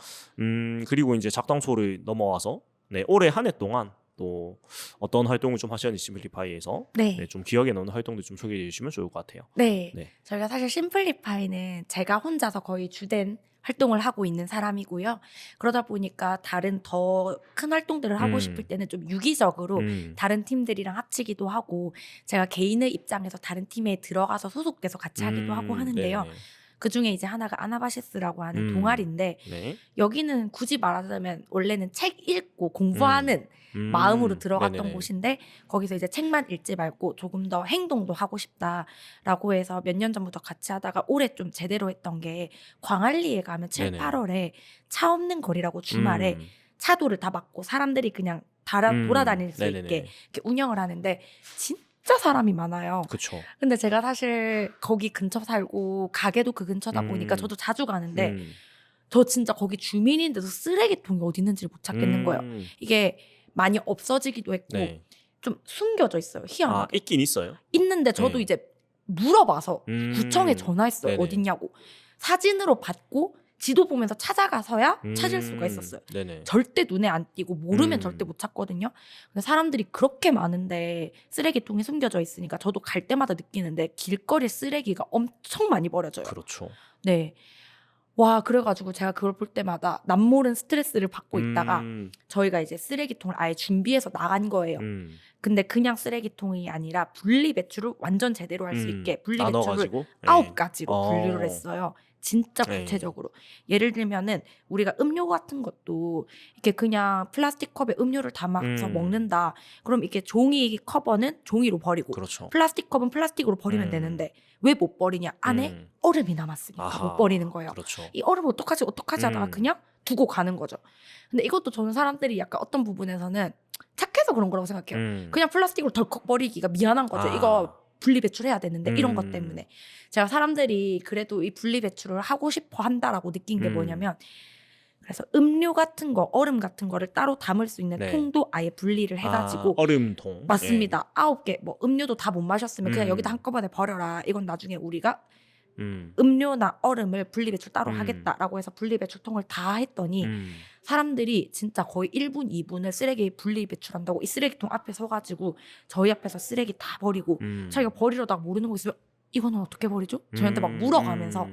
그리고 이제 작당소를 넘어와서 네 올해 한 해 동안 또 어떤 활동을 좀 하셨는지 심플리파이에서 네. 네, 좀 기억에 남는 활동도 좀 소개해 주시면 좋을 것 같아요. 네. 네. 저희가 사실 심플리파이는 제가 혼자서 거의 주된 활동을 하고 있는 사람이고요. 그러다 보니까 다른 더 큰 활동들을 하고 싶을 때는 좀 유기적으로 다른 팀들이랑 합치기도 하고 제가 개인의 입장에서 다른 팀에 들어가서 소속돼서 같이 하기도 하고 하는데요. 네네. 그 중에 이제 하나가 아나바시스라고 하는 동아리인데 네. 여기는 굳이 말하자면 원래는 책 읽고 공부하는 마음으로 들어갔던 네네네. 곳인데 거기서 이제 책만 읽지 말고 조금 더 행동도 하고 싶다라고 해서 몇 년 전부터 같이 하다가 올해 좀 제대로 했던 게 광안리에 가면 7, 네네. 8월에 차 없는 거리라고 주말에 차도를 다 막고 사람들이 그냥 돌아다닐 수 네네네. 있게 이렇게 운영을 하는데 진짜 사람이 많아요. 그쵸. 근데 제가 사실 거기 근처 살고 가게도 그 근처다 보니까 저도 자주 가는데 저 진짜 거기 주민인데도 쓰레기통이 어디 있는지를 못 찾겠는 거예요. 이게 많이 없어지기도 했고 네. 좀 숨겨져 있어요. 아 희한하게. 있긴 있어요. 있는데 저도 네. 이제 물어봐서 구청에 음. 전화했어요. 네네. 어딨냐고. 사진으로 받고 지도 보면서 찾아가서야 찾을 수가 있었어요. 네네. 절대 눈에 안 띄고 모르면 절대 못 찾거든요. 근데 사람들이 그렇게 많은데 쓰레기통이 숨겨져 있으니까 저도 갈 때마다 느끼는데 길거리 쓰레기가 엄청 많이 버려져요. 그렇죠. 네. 와 그래가지고 제가 그걸 볼 때마다 남모른 스트레스를 받고 있다가 저희가 이제 쓰레기통을 아예 준비해서 나간 거예요. 근데 그냥 쓰레기통이 아니라 분리 배출을 완전 제대로 할 수 있게 분리 배출을 나눠가지고 9가지로 분류를 어. 했어요. 진짜 네. 구체적으로. 예를 들면은 우리가 음료 같은 것도 이렇게 그냥 플라스틱 컵에 음료를 담아서 먹는다. 그럼 이렇게 종이 커버는 종이로 버리고 그렇죠. 플라스틱 컵은 플라스틱으로 버리면 되는데 왜 못 버리냐? 안에 얼음이 남았으니까 아하. 못 버리는 거예요. 그렇죠. 이 얼음 어떡하지 하다가 그냥 두고 가는 거죠. 근데 이것도 저는 사람들이 약간 어떤 부분에서는 착해서 그런 거라고 생각해요. 그냥 플라스틱으로 덜컥 버리기가 미안한 거죠. 이거 분리 배출해야 되는데 이런 것 때문에 제가 사람들이 그래도 이 분리 배출을 하고 싶어 한다라고 느낀 게 뭐냐면 그래서 음료 같은 거 얼음 같은 거를 따로 담을 수 있는 네. 통도 아예 분리를 해가지고 얼음통 맞습니다. 9개 뭐 음료도 다 못 마셨으면 그냥 여기다 한꺼번에 버려라. 이건 나중에 우리가 음료나 얼음을 분리배출 따로 하겠다라고 해서 분리배출통을 다 했더니 사람들이 진짜 거의 1분, 2분을 쓰레기 분리배출한다고 이 쓰레기통 앞에 서가지고 저희 앞에서 쓰레기 다 버리고 자기가 버리려다가 모르는 거 있으면 이거는 어떻게 버리죠? 저희한테 막 물어가면서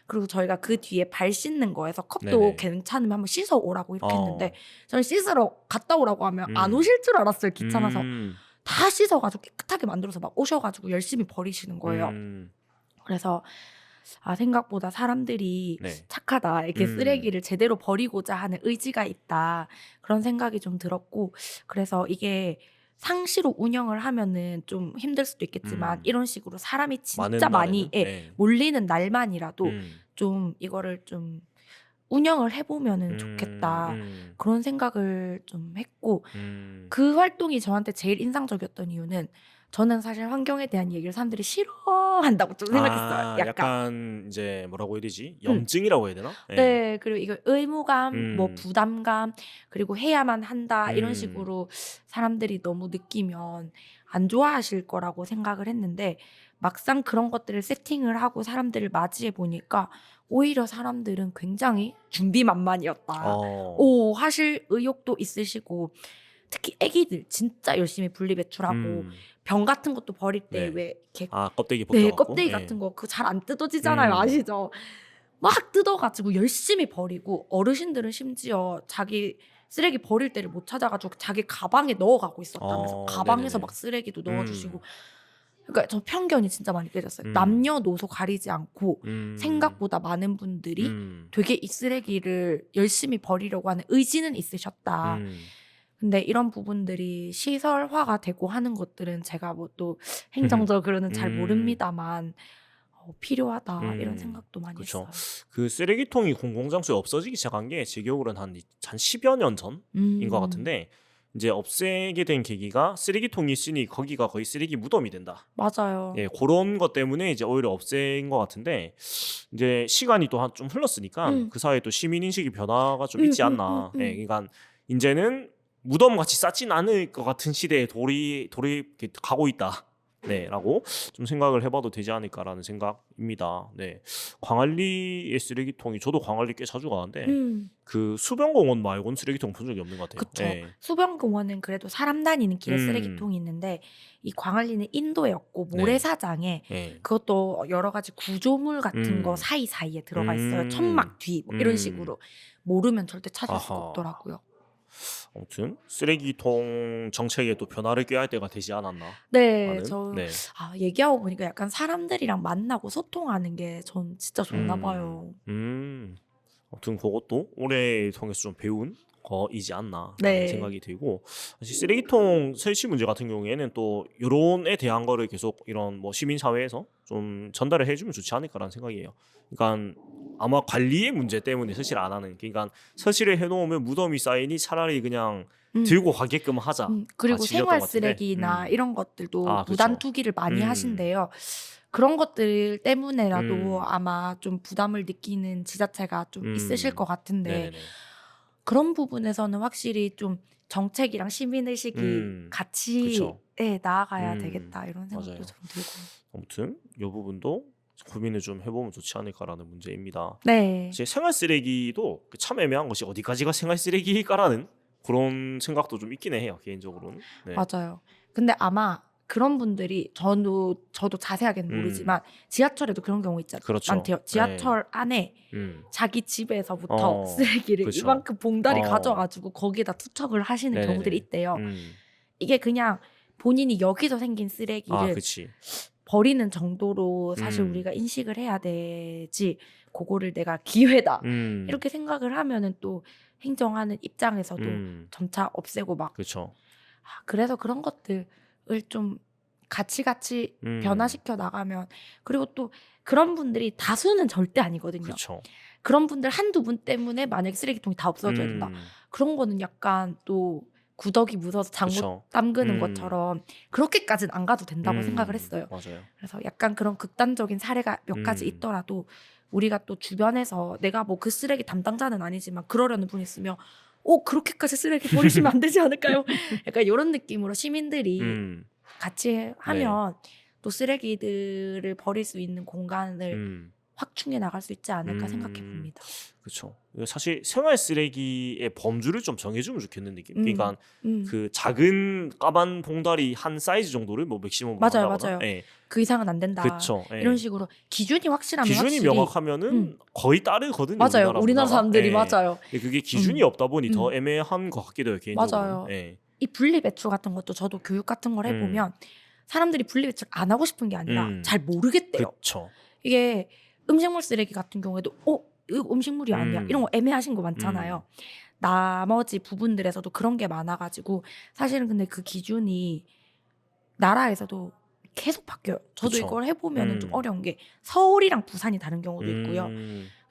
그리고 저희가 그 뒤에 발 씻는 거에서 컵도 네네. 괜찮으면 한번 씻어 오라고 이렇게 했는데 저는 씻으러 갔다 오라고 하면 안 오실 줄 알았어요. 귀찮아서 다 씻어가지고 깨끗하게 만들어서 막 오셔가지고 열심히 버리시는 거예요. 그래서 생각보다 사람들이 네. 착하다. 이렇게 쓰레기를 제대로 버리고자 하는 의지가 있다. 그런 생각이 좀 들었고 그래서 이게 상시로 운영을 하면은 좀 힘들 수도 있겠지만 이런 식으로 사람이 진짜 많이 몰리는 날만이라도 좀 이거를 좀 운영을 해보면은 좋겠다. 그런 생각을 좀 했고 그 활동이 저한테 제일 인상적이었던 이유는 저는 사실 환경에 대한 얘기를 사람들이 싫어한다고 좀 생각했어요. 약간 이제 뭐라고 해야 되지? 염증이라고 해야 되나? 네, 그리고 이거 의무감, 뭐 부담감, 그리고 해야만 한다 이런 식으로 사람들이 너무 느끼면 안 좋아하실 거라고 생각을 했는데 막상 그런 것들을 세팅을 하고 사람들을 맞이해 보니까 오히려 사람들은 굉장히 준비만만이었다. 하실 의욕도 있으시고 특히 애기들 진짜 열심히 분리배출하고 병 같은 것도 버릴 때 왜 이렇게 껍데기 벗겨갖고 껍데기 같은 거 그거 잘 안 뜯어지잖아요. 아시죠? 막 뜯어가지고 열심히 버리고 어르신들은 심지어 자기 쓰레기 버릴 때를 못 찾아가지고 자기 가방에 넣어가고 있었다면서 가방에서 네네네. 막 쓰레기도 넣어주시고 그러니까 저 편견이 진짜 많이 깨졌어요. 남녀노소 가리지 않고 생각보다 많은 분들이 되게 이 쓰레기를 열심히 버리려고 하는 의지는 있으셨다. 근데 이런 부분들이 시설화가 되고 하는 것들은 제가 뭐 또 행정적으로는 잘 모릅니다만 필요하다 이런 생각도 많이 그쵸. 했어요. 그 쓰레기통이 공공장소에 없어지기 시작한 게 제 기억으로는 한 10여 년 전인 것 같은데 이제 없애게 된 계기가 쓰레기통이 있으니 거기가 거의 쓰레기 무덤이 된다. 맞아요. 예, 그런 것 때문에 이제 오히려 없앤 것 같은데 이제 시간이 또 좀 흘렀으니까 그 사이에 또 시민 인식이 변화가 좀 있지 않나. 예, 그러니까 이제는 무덤 같이 쌓진 않을 것 같은 시대에 돌이 가고 있다. 네, 라고 좀 생각을 해봐도 되지 않을까라는 생각입니다. 네, 광안리의 쓰레기통이 저도 광안리 꽤 자주 가는데 그 수변공원 말고는 쓰레기통 본 적이 없는 것 같아요. 그쵸. 예. 수변공원은 그래도 사람 다니는 길에 쓰레기통이 있는데 이 광안리는 인도였고 모래사장에 예. 그것도 여러 가지 구조물 같은 거 음. 사이사이에 들어가 있어요. 천막 뒤 뭐 이런 식으로 모르면 절대 찾을 수가 아하. 없더라고요. 아무튼 쓰레기통 정책에 또 변화를 꾀할 때가 되지 않았나. 네, 라는. 저 네. 얘기하고 보니까 약간 사람들이랑 만나고 소통하는 게 전 진짜 좋나 봐요. 아무튼 그것도 올해 통해서 좀 배운 거이지 않나라는 네. 생각이 들고 사실 쓰레기통 설치 문제 같은 경우에는 또 여론에 대한 거를 계속 이런 뭐 시민 사회에서 좀 전달을 해주면 좋지 않을까라는 생각이에요. 그러니까 아마 관리의 문제 때문에 설치를 안 하는. 그러니까 설치를 해놓으면 무덤이 쌓이니 차라리 그냥 음. 들고 가게끔 하자. 그리고 질렸던 생활 것 같은데. 쓰레기나 이런 것들도 아, 그쵸. 무단 투기를 많이 하신대요. 그런 것들 때문에라도 아마 좀 부담을 느끼는 지자체가 좀 있으실 것 같은데 네네네. 그런 부분에서는 확실히 좀 정책이랑 시민의식이 같이 그쵸. 나아가야 되겠다 이런 생각도 맞아요. 좀 들고. 아무튼 이 부분도 고민을 좀 해보면 좋지 않을까라는 문제입니다. 네. 제 생활 쓰레기도 참 애매한 것이 어디까지가 생활 쓰레기일까라는 그런 생각도 좀 있긴 해요 개인적으로는. 네. 맞아요. 근데 아마 그런 분들이 저도 자세하게는 모르지만 지하철에도 그런 경우 있잖아요. 그렇죠. 많대요. 지하철 안에 자기 집에서부터 쓰레기를 그쵸. 이만큼 봉다리 가져가지고 거기에다 투척을 하시는 네네네. 경우들이 있대요. 이게 그냥 본인이 여기서 생긴 쓰레기를 그치. 버리는 정도로 사실 우리가 인식을 해야 되지 그거를 내가 기회다 이렇게 생각을 하면은 또 행정하는 입장에서도 점차 없애고 막 그쵸. 그래서 그런 것들을 좀 같이 변화시켜 나가면 그리고 또 그런 분들이 다수는 절대 아니거든요. 그쵸. 그런 분들 한두 분 때문에 만약에 쓰레기통이 다 없어져야 된다. 그런 거는 약간 또 구더기 묻어서 장못 그쵸. 담그는 것처럼 그렇게까지는 안 가도 된다고 생각을 했어요. 맞아요. 그래서 약간 그런 극단적인 사례가 몇 가지 있더라도 우리가 또 주변에서 내가 뭐 그 쓰레기 담당자는 아니지만 그러려는 분이 있으면 그렇게까지 쓰레기 버리시면 안 되지 않을까요? 약간 이런 느낌으로 시민들이 같이 하면 또 쓰레기들을 버릴 수 있는 공간을 확충해 나갈 수 있지 않을까 생각해 봅니다. 그렇죠. 사실 생활 쓰레기의 범주를 좀 정해주면 좋겠는 느낌. 그러니까 그 작은 까만 봉다리 한 사이즈 정도를 뭐 맥시멈 맞아요, 한다거나. 맞아요. 예. 그 이상은 안 된다. 그쵸. 예. 이런 식으로 기준이 확실하면 기준이 확실히 명확하면은 거의 따르거든요. 맞아요. 우리나라 문화가. 사람들이 예. 맞아요. 근데 그게 기준이 없다 보니 더 애매한 것 같기도 해요. 개인적으로. 맞아요. 예. 이 분리배출 같은 것도 저도 교육 같은 걸 해보면 사람들이 분리배출 안 하고 싶은 게 아니라 잘 모르겠대요. 그쵸. 이게 음식물 쓰레기 같은 경우에도 이거 음식물이 아니야 이런 거 애매하신 거 많잖아요. 나머지 부분들에서도 그런 게 많아가지고 사실은 근데 그 기준이 나라에서도 계속 바뀌어요. 저도 그쵸. 이걸 해보면 좀 어려운 게 서울이랑 부산이 다른 경우도 있고요.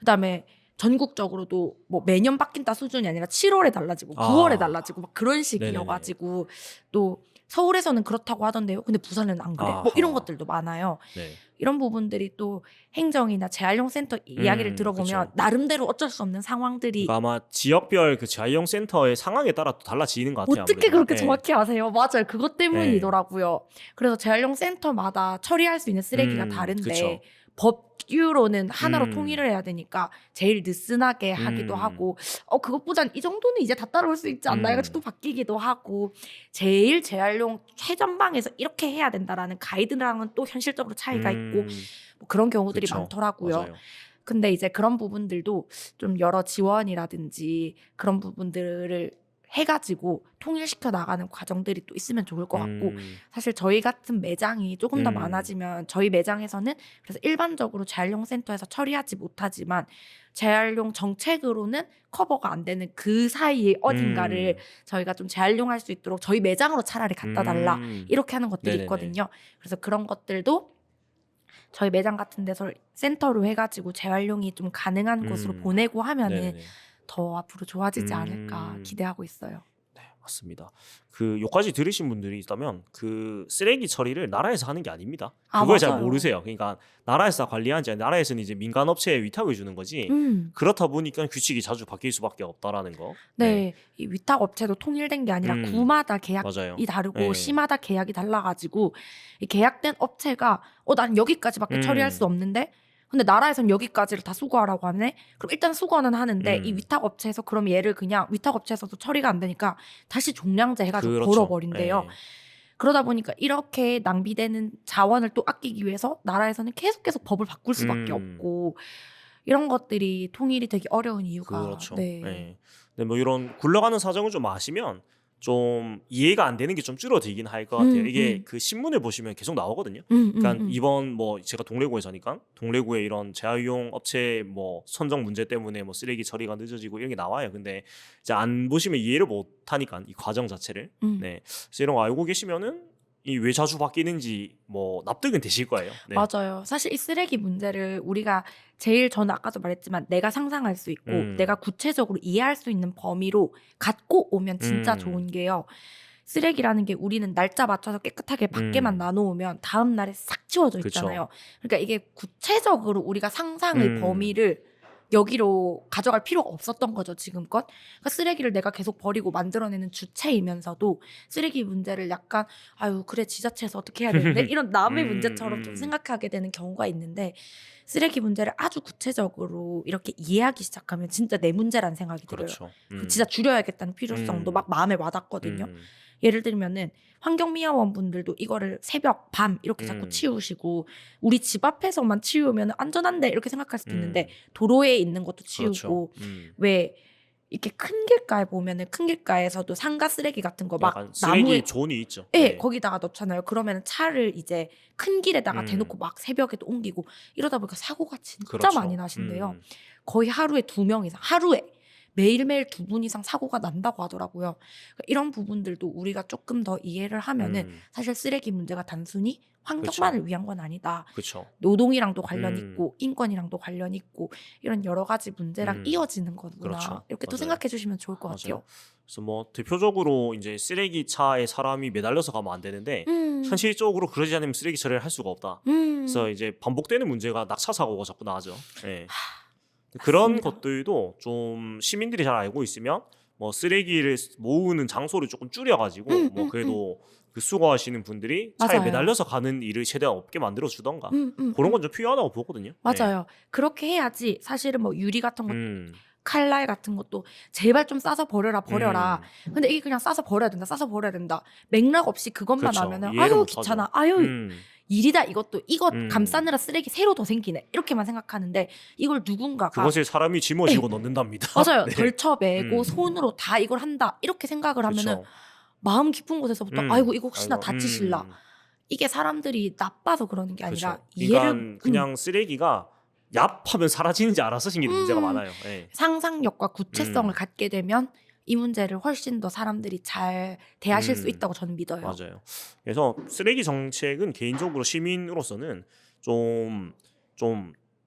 그다음에 전국적으로도 뭐 매년 바뀐다 수준이 아니라 7월에 달라지고 9월에 달라지고 막 그런 식이어가지고 또 서울에서는 그렇다고 하던데요. 근데 부산은 안 그래. 뭐 이런 것들도 많아요. 네. 이런 부분들이 또 행정이나 재활용 센터 이야기를 들어보면 그쵸. 나름대로 어쩔 수 없는 상황들이 그러니까 아마 지역별 그 재활용 센터의 상황에 따라 또 달라지는 것 같아요. 어떻게 아무래도. 그렇게 예. 정확히 아세요? 맞아요. 그것 때문이더라고요. 그래서 재활용 센터마다 처리할 수 있는 쓰레기가 다른데 그쵸. 법규로는 하나로 통일을 해야 되니까 제일 느슨하게 하기도 하고 그것보단 이 정도는 이제 다 따라올 수 있지 않나 해가지고 또 바뀌기도 하고 제일 재활용 최전방에서 이렇게 해야 된다라는 가이드랑은 또 현실적으로 차이가 있고 뭐 그런 경우들이 그쵸. 많더라고요. 맞아요. 근데 이제 그런 부분들도 좀 여러 지원이라든지 그런 부분들을 해가지고 통일시켜 나가는 과정들이 또 있으면 좋을 것 같고 사실 저희 같은 매장이 조금 더 많아지면 저희 매장에서는 그래서 일반적으로 재활용 센터에서 처리하지 못하지만 재활용 정책으로는 커버가 안 되는 그 사이에 어딘가를 저희가 좀 재활용할 수 있도록 저희 매장으로 차라리 갖다 달라 이렇게 하는 것들이 네네네. 있거든요. 그래서 그런 것들도 저희 매장 같은 데서 센터로 해가지고 재활용이 좀 가능한 곳으로 보내고 하면은 네네네. 더 앞으로 좋아지지 않을까 기대하고 있어요. 네, 맞습니다. 그 요까지 들으신 분들이 있다면 그 쓰레기 처리를 나라에서 하는 게 아닙니다. 아, 그걸 잘 맞아요. 모르세요. 그러니까 나라에서 관리하지 않 나라에서는 이제 민간 업체에 위탁을 주는 거지. 그렇다 보니까 규칙이 자주 바뀔 수밖에 없다라는 거. 네, 이 위탁 업체도 통일된 게 아니라 구마다 계약이 맞아요. 다르고 네. 시마다 계약이 달라가지고 이 계약된 업체가 난 여기까지밖에 처리할 수 없는데 근데 나라에선 여기까지를 다 수거하라고 하네. 그럼 일단 수거는 하는데 이 위탁 업체에서 그럼 얘를 그냥 위탁 업체에서도 처리가 안 되니까 다시 종량제 해가지고 그렇죠. 벌어버린대요. 네. 그러다 보니까 이렇게 낭비되는 자원을 또 아끼기 위해서 나라에서는 계속 법을 바꿀 수밖에 없고 이런 것들이 통일이 되게 어려운 이유가 그렇죠. 네. 네. 근데 뭐 이런 굴러가는 사정을 좀 아시면 좀 이해가 안 되는 게 좀 줄어들긴 할 것 같아요. 이게 그 신문을 보시면 계속 나오거든요. 그러니까 이번 뭐 제가 동래구에 사니까 동래구에 이런 재활용 업체 뭐 선정 문제 때문에 뭐 쓰레기 처리가 늦어지고 이런 게 나와요. 근데 이제 안 보시면 이해를 못 하니까 이 과정 자체를. 네. 그래서 이런 거 알고 계시면은 이 왜 자주 바뀌는지 뭐 납득은 되실 거예요. 네. 맞아요. 사실 이 쓰레기 문제를 우리가 제일 저는 아까도 말했지만 내가 상상할 수 있고 내가 구체적으로 이해할 수 있는 범위로 갖고 오면 진짜 좋은 게요. 쓰레기라는 게 우리는 날짜 맞춰서 깨끗하게 밖에만 놔놓으면 다음 날에 싹 치워져 있잖아요. 그러니까 이게 구체적으로 우리가 상상의 범위를 여기로 가져갈 필요가 없었던 거죠, 지금껏. 그러니까 쓰레기를 내가 계속 버리고 만들어내는 주체이면서도 쓰레기 문제를 약간 아유 그래 지자체에서 어떻게 해야 되는데 이런 남의 문제처럼 좀 생각하게 되는 경우가 있는데 쓰레기 문제를 아주 구체적으로 이렇게 이해하기 시작하면 진짜 내 문제라는 생각이 들어요. 그렇죠. 진짜 줄여야겠다는 필요성도 막 마음에 와닿거든요. 예를 들면은 환경미화원분들도 이거를 새벽, 밤 이렇게 자꾸 치우시고 우리 집 앞에서만 치우면 안전한데 이렇게 생각할 수도 있는데 도로에 있는 것도 치우고 그렇죠. 왜 이렇게 큰 길가에 보면은 큰 길가에서도 상가 쓰레기 같은 거 막 약간 쓰레기 나무에 존이 있죠. 네, 거기다가 넣잖아요. 그러면 차를 이제 큰 길에다가 대놓고 막 새벽에도 옮기고 이러다 보니까 사고가 진짜 그렇죠. 많이 나신대요. 거의 하루에 2명 이상, 하루에 매일매일 2분 이상 사고가 난다고 하더라고요. 그러니까 이런 부분들도 우리가 조금 더 이해를 하면은 사실 쓰레기 문제가 단순히 환경만을 위한 건 아니다. 그렇죠. 노동이랑도 관련 있고 인권이랑도 관련 있고 이런 여러 가지 문제랑 이어지는 거구나. 그렇죠. 이렇게 또 맞아요. 생각해 주시면 좋을 것 같아요. 그래서 뭐 대표적으로 이제 쓰레기 차에 사람이 매달려서 가면 안 되는데 현실적으로 그러지 않으면 쓰레기 처리를 할 수가 없다. 그래서 이제 반복되는 문제가 낙차 사고가 자꾸 나죠. 네. 그런 맞습니다. 것들도 좀 시민들이 잘 알고 있으면 뭐 쓰레기를 모으는 장소를 조금 줄여가지고 뭐 그래도 그 수거하시는 분들이 차에 맞아요. 매달려서 가는 일을 최대한 없게 만들어 주던가 그런 건 좀 필요하다고 보거든요. 맞아요. 그렇게 해야지 사실은 뭐 유리 같은 거 네. 칼날 같은 것도 제발 좀 싸서 버려라. 근데 이게 그냥 싸서 버려야 된다. 맥락 없이 그것만 그렇죠. 하면은 이해를 아유 못 하죠. 귀찮아. 아유 일이다 이것도 이거 감싸느라 쓰레기 새로 더 생기네. 이렇게만 생각하는데 이걸 누군가가 그것을 사람이 짊어지고 넣는답니다. 맞아요. 네. 걸쳐매고 손으로 다 이걸 한다. 이렇게 생각을 하면은 그렇죠. 마음 깊은 곳에서부터 아이고 이거 혹시나 아이고, 다치실라. 이게 사람들이 나빠서 그러는 게 아니라 그렇죠. 이해를 그냥 쓰레기가 얍하면 사라지는지 알아서 생기는 문제가 많아요. 네. 상상력과 구체성을 갖게 되면 이 문제를 훨씬 더 사람들이 잘 대하실 수 있다고 저는 믿어요. 맞아요. 그래서 쓰레기 정책은 개인적으로 시민으로서는 좀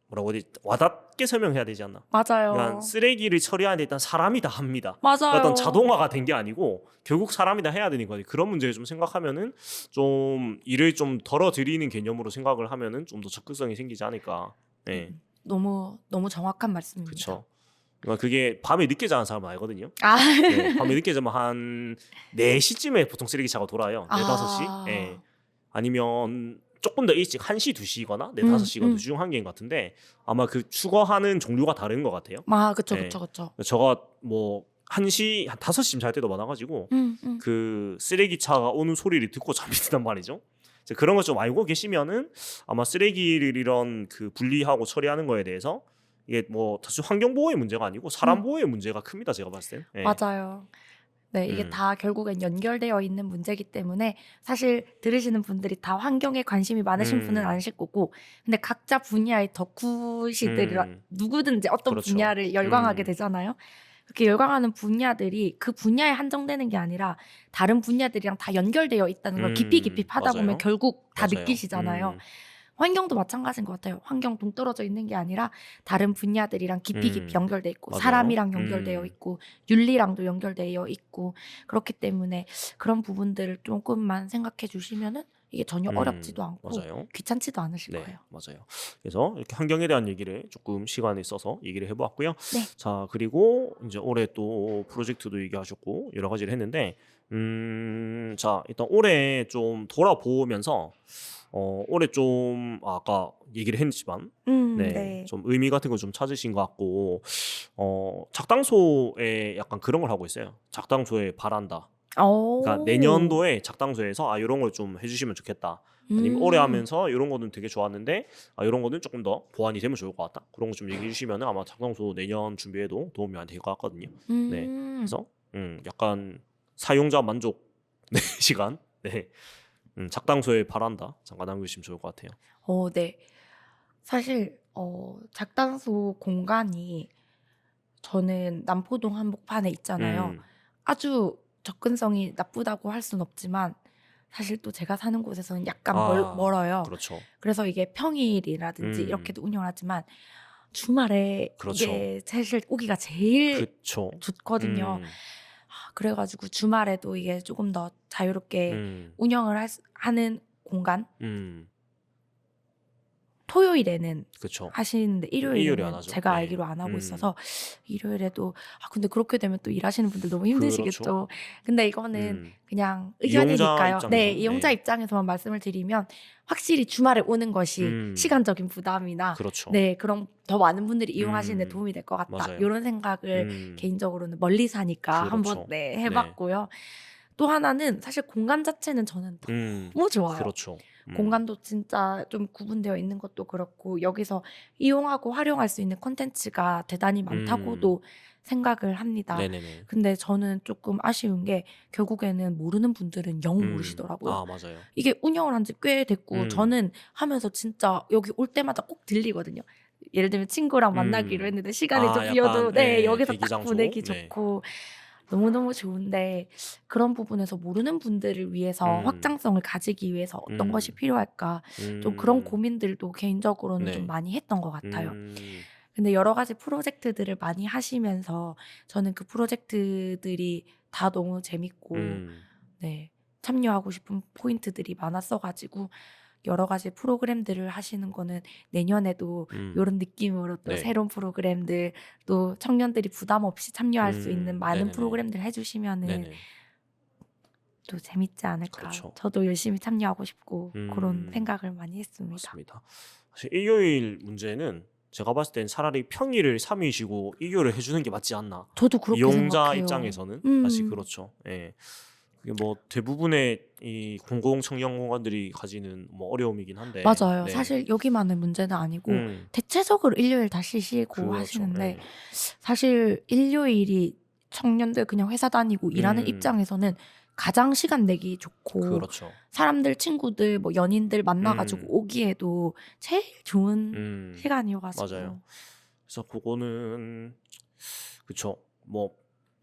뭐라고 해야 되지? 와닿게 설명해야 되지 않나? 맞아요. 그러니까 쓰레기를 처리하는데 일단 사람이 다 합니다. 맞아요. 어떤 자동화가 된 게 아니고 결국 사람이 다 해야 되는 거지. 그런 문제를 좀 생각하면은 좀 일을 좀 덜어드리는 개념으로 생각을 하면은 좀 더 적극성이 생기지 않을까. 네. 너무 정확한 말씀입니다. 그렇죠. 그러니까 그게 밤에 늦게 자는 사람은 알거든요. 아, 네, 밤에 늦게 자면 한 4시쯤에 보통 쓰레기차가 돌아요. 4, 5시. 네. 아니면 조금 더 일찍 1시, 2시거나 4, 5시가 주중 한계인 것 같은데 아마 그 추가하는 종류가 다른 것 같아요. 그쵸. 네. 저가 뭐 1시, 한 5시쯤 잘 때도 많아가지고 그 쓰레기차가 오는 소리를 듣고 잠이 든단 말이죠. 그런 거 좀 알고 계시면은 아마 쓰레기를 이런 그 분리하고 처리하는 거에 대해서 이게 뭐 사실 환경 보호의 문제가 아니고 사람 보호의 문제가 큽니다. 제가 봤을 때. 네. 맞아요. 네, 이게 음. 다 결국엔 연결되어 있는 문제이기 때문에 사실 들으시는 분들이 다 환경에 관심이 많으신 분은 음. 아니실 거고, 근데 각자 분야의 덕후시들이라 음. 누구든지 어떤 그렇죠. 분야를 열광하게 음. 되잖아요. 그렇게 열광하는 분야들이 그 분야에 한정되는 게 아니라 다른 분야들이랑 다 연결되어 있다는 걸 깊이 깊이 파다 보면 맞아요. 결국 다 맞아요. 느끼시잖아요. 환경도 마찬가지인 것 같아요. 환경 동떨어져 있는 게 아니라 다른 분야들이랑 깊이 깊이 음. 연결돼 있고 맞아요. 사람이랑 연결되어 있고 윤리랑도 연결되어 있고 그렇기 때문에 그런 부분들을 조금만 생각해 주시면은 이게 전혀 어렵지도 않고 맞아요. 귀찮지도 않으실 네, 거예요. 맞아요. 그래서 이렇게 환경에 대한 얘기를 조금 시간을 써서 얘기를 해보았고요. 네. 자, 그리고 이제 올해 또 프로젝트도 얘기하셨고 여러 가지를 했는데, 자, 일단 올해 좀 돌아보면서 올해 좀 아까 얘기를 했지만, 네, 네. 좀 의미 같은 거 좀 찾으신 것 같고, 작당소에 약간 그런 걸 하고 있어요. 작당소에 바란다. 그러니까 오. 내년도에 작당소에서 아 이런 걸 좀 해주시면 좋겠다. 아니면 올해 음. 하면서 이런 거는 되게 좋았는데 아 이런 거는 조금 더 보완이 되면 좋을 것 같다. 그런 거 좀 얘기해 주시면 아마 작당소 내년 준비에도 도움이 많이 될 것 같거든요. 네, 음. 그래서 약간 사용자 만족 네, 시간. 네, 작당소에 바란다. 잠깐 남겨주시면 좋을 것 같아요. 네. 사실 작단소 공간이 저는 남포동 한복판에 있잖아요. 음, 아주 접근성이 나쁘다고 할 순 없지만 사실 또 제가 사는 곳에서는 약간 아, 멀어요. 그렇죠. 그래서 이게 평일이라든지 음, 이렇게도 운영을 하지만 주말에 그렇죠. 이게 사실 오기가 제일 그렇죠. 좋거든요. 음, 그래 가지고 주말에도 이게 조금 더 자유롭게 음, 운영을 하는 공간 음, 토요일에는 그렇죠. 하시는데 일요일에 안 일요일에는 하죠. 제가 네, 알기로 안 하고 있어서 일요일에도 근데 그렇게 되면 또 일하시는 분들 너무 그렇죠. 힘드시겠죠. 근데 이거는 음. 그냥 이용자 의견이니까요. 네, 입장에서 이용자 네. 입장에서만 말씀을 드리면 확실히 주말에 오는 것이 음. 시간적인 부담이나 그렇죠. 네, 그럼 더 많은 분들이 이용하시는 데 음. 도움이 될 것 같다. 맞아요. 요런 생각을 음. 개인적으로는 멀리 사니까 한번 그렇죠. 네, 해 네. 봤고요. 또 하나는 사실 공간 자체는 저는 음. 너무 좋아요. 그렇죠. 공간도 진짜 좀 구분되어 있는 것도 그렇고 여기서 이용하고 활용할 수 있는 콘텐츠가 대단히 음. 많다고도 생각을 합니다. 네네네. 근데 저는 조금 아쉬운 게 결국에는 모르는 분들은 영 모르시더라고요. 아, 맞아요. 이게 운영을 한 지 꽤 됐고 음. 저는 하면서 진짜 여기 올 때마다 꼭 들리거든요. 예를 들면 친구랑 만나기로 음. 했는데 시간이 좀 아, 비어도 약간 네, 예, 여기서 대기 딱 장소. 보내기 네. 좋고 너무너무 좋은데 그런 부분에서 모르는 분들을 위해서 음. 확장성을 가지기 위해서 어떤 것이 음. 필요할까 좀 그런 음. 고민들도 개인적으로는 좀 네. 많이 했던 것 같아요. 음. 근데 여러 가지 프로젝트들을 많이 하시면서 저는 그 프로젝트들이 다 너무 재밌고 음. 네, 참여하고 싶은 포인트들이 많았어 가지고 여러 가지 프로그램들을 하시는 거는 내년에도 음. 요런 느낌으로 또 네. 새로운 프로그램들 또 청년들이 부담 없이 참여할 수 있는 많은 네네네. 프로그램들 해 주시면은 네네. 또 재밌지 않을까. 그렇죠. 저도 열심히 참여하고 싶고 그런 음. 생각을 많이 했습니다. 맞습니다. 사실 일요일 문제는 제가 봤을 땐 차라리 평일을 3일 쉬고 일요일을 해주는 게 맞지 않나. 저도 그렇게 이용자 생각해요. 입장에서는 사실 그렇죠. 예. 그게 뭐 대부분의 이 공공 청년 공간들이 가지는 뭐 어려움이긴 한데, 맞아요. 네, 사실 여기만의 문제는 아니고 음, 대체적으로 일요일 다 쉬시고 그렇죠. 하시는데 예, 사실 일요일이 청년들 그냥 회사 다니고 일하는 음, 입장에서는 가장 시간 내기 좋고 그렇죠. 사람들 친구들 뭐 연인들 만나 가지고 음, 오기에도 제일 좋은 시간이어 맞아요. 가지고 그래서 그거는 그쵸. 뭐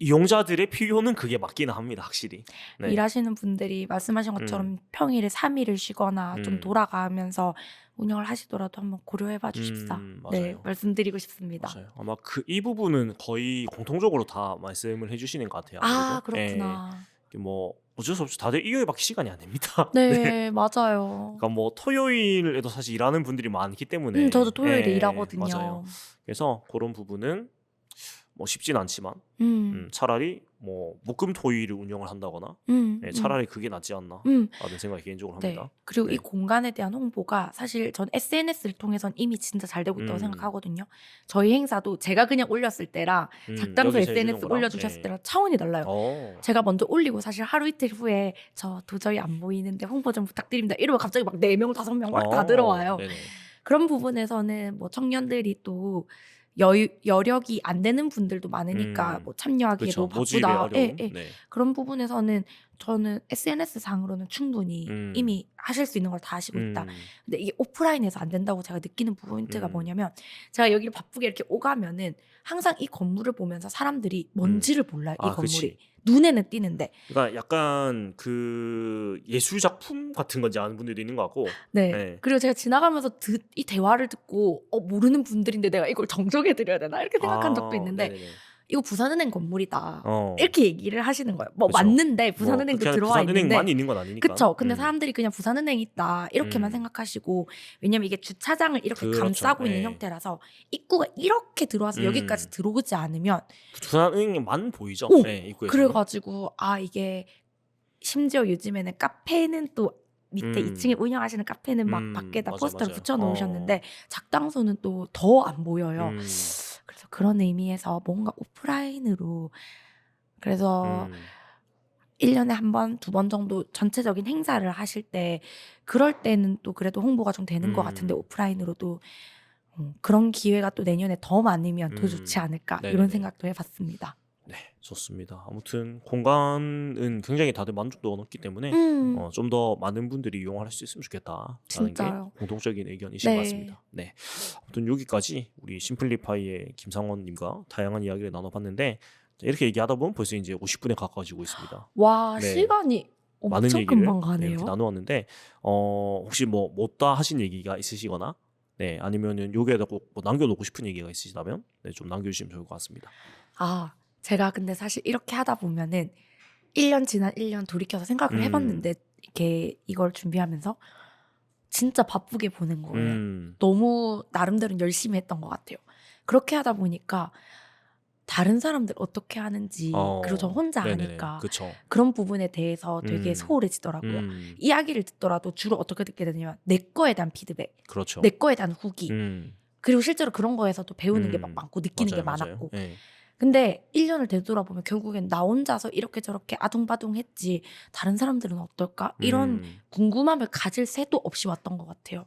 이용자들의 필요는 그게 맞기는 합니다, 확실히. 네, 일하시는 분들이 말씀하신 음, 것처럼 평일에 3일을 쉬거나 좀 음, 돌아가면서 운영을 하시더라도 한번 고려해 봐 주십사. 네, 맞아요. 말씀드리고 싶습니다. 맞아요. 아마 이 부분은 거의 공통적으로 다 말씀을 해주시는 것 같아요. 아, 아무래도. 예. 그렇구나. 뭐 어쩔 수 없이 다들 일요일밖에 시간이 안 됩니다. 네. 네, 맞아요. 그러니까 뭐 토요일에도 사실 일하는 분들이 많기 저도 때문에 토요일에 맞아요. 일하거든요. 그래서 그런 부분은 뭐 쉽진 않지만 음. 차라리 뭐 목금토일을 운영을 한다거나 음. 음. 차라리 그게 낫지 않나 음. 라는 생각이 개인적으로 네. 합니다. 그리고 이 네. 공간에 대한 홍보가 사실 전 SNS를 통해선 이미 진짜 잘 되고 있다고 음, 생각하거든요. 저희 행사도 제가 그냥 올렸을 때랑 작당소 여기서 해주는 SNS 거랑 올려주셨을 때랑 차원이 달라요. 제가 먼저 올리고 사실 하루 이틀 후에 저 도저히 안 보이는데 홍보 좀 부탁드립니다. 이러면 갑자기 막 4명, 5명 막 다 들어와요. 네네. 그런 부분에서는 뭐 청년들이 또 여력이 안 되는 분들도 많으니까 뭐 참여하기에도 그렇죠. 모집에 바쁘다. 어려움. 예, 예. 네. 그런 부분에서는 저는 SNS 상으로는 충분히 이미 하실 수 있는 걸 다 하시고 있다. 근데 이게 오프라인에서 안 된다고 제가 느끼는 포인트가 뭐냐면 제가 여기를 바쁘게 이렇게 오가면은 항상 이 건물을 보면서 사람들이 뭔지를 몰라요. 이 아, 건물이. 그치. 눈에는 띄는데. 그러니까 약간 그 예술 작품 같은 건지 아는 분들도 있는 것 같고. 네. 네. 그리고 제가 지나가면서 이 대화를 듣고 모르는 분들인데 내가 이걸 정정해 드려야 되나 이렇게 생각한 적도 있는데 네네네. 이거 부산은행 건물이다. 어. 이렇게 얘기를 하시는 거예요. 뭐 그쵸. 맞는데 뭐 부산은행도 그렇게 들어와 부산은행만 있는데 있는 건 아니니까. 그쵸. 근데 사람들이 그냥 부산은행 있다 이렇게만 생각하시고 왜냐면 이게 주차장을 이렇게 그렇죠. 감싸고 있는 예. 형태라서 입구가 이렇게 들어와서 여기까지 들어오지 않으면 부산은행만 보이죠. 오! 네, 입구에서. 그래가지고 이게 심지어 요즘에는 카페는 또 밑에 2층에 운영하시는 카페는 막 밖에다 맞아, 포스터를 맞아요. 붙여놓으셨는데 작당소는 또 더 안 보여요. 음. 그래서 그런 의미에서 뭔가 오프라인으로 그래서 1년에 한 번, 2번 정도 전체적인 행사를 하실 때 그럴 때는 또 그래도 홍보가 좀 되는 것 같은데 오프라인으로도 그런 기회가 또 내년에 더 많으면 더 좋지 않을까 네네네. 이런 생각도 해봤습니다. 네, 좋습니다. 아무튼 공간은 굉장히 다들 만족도가 높기 때문에 좀 더 많은 분들이 이용할 수 있으면 좋겠다라는 진짜요. 게 공통적인 의견이신 네. 것 같습니다. 네, 아무튼 여기까지 우리 심플리파이의 김상원님과 다양한 이야기를 나눠봤는데 이렇게 얘기하다 보면 벌써 이제 50분에 가까워지고 있습니다. 와 네. 시간이 많은 엄청 얘기를 금방 네, 가네요. 이렇게 나누었는데 혹시 뭐 못다 하신 얘기가 있으시거나 네 아니면은 여기에다 꼭 뭐 남겨놓고 싶은 얘기가 있으시다면 네, 좀 남겨주시면 좋을 것 같습니다. 제가 근데 사실 이렇게 하다 보면은 1년 지난 1년 돌이켜서 생각을 해봤는데 이렇게 이걸 준비하면서 진짜 바쁘게 보낸 거예요. 너무 나름대로 열심히 했던 것 같아요. 그렇게 하다 보니까 다른 사람들 어떻게 하는지 그리고 저 혼자 네네네. 하니까 그쵸. 그런 부분에 대해서 되게 소홀해지더라고요. 이야기를 듣더라도 주로 어떻게 듣게 되냐면 내 거에 대한 피드백, 그렇죠. 내 거에 대한 후기 그리고 실제로 그런 거에서도 배우는 게 막 많고 느끼는 게 맞아요, 많았고 맞아요. 네. 근데 1년을 되돌아보면 결국엔 나 혼자서 이렇게 저렇게 아둥바둥 했지 다른 사람들은 어떨까? 이런 궁금함을 가질 새도 없이 왔던 것 같아요.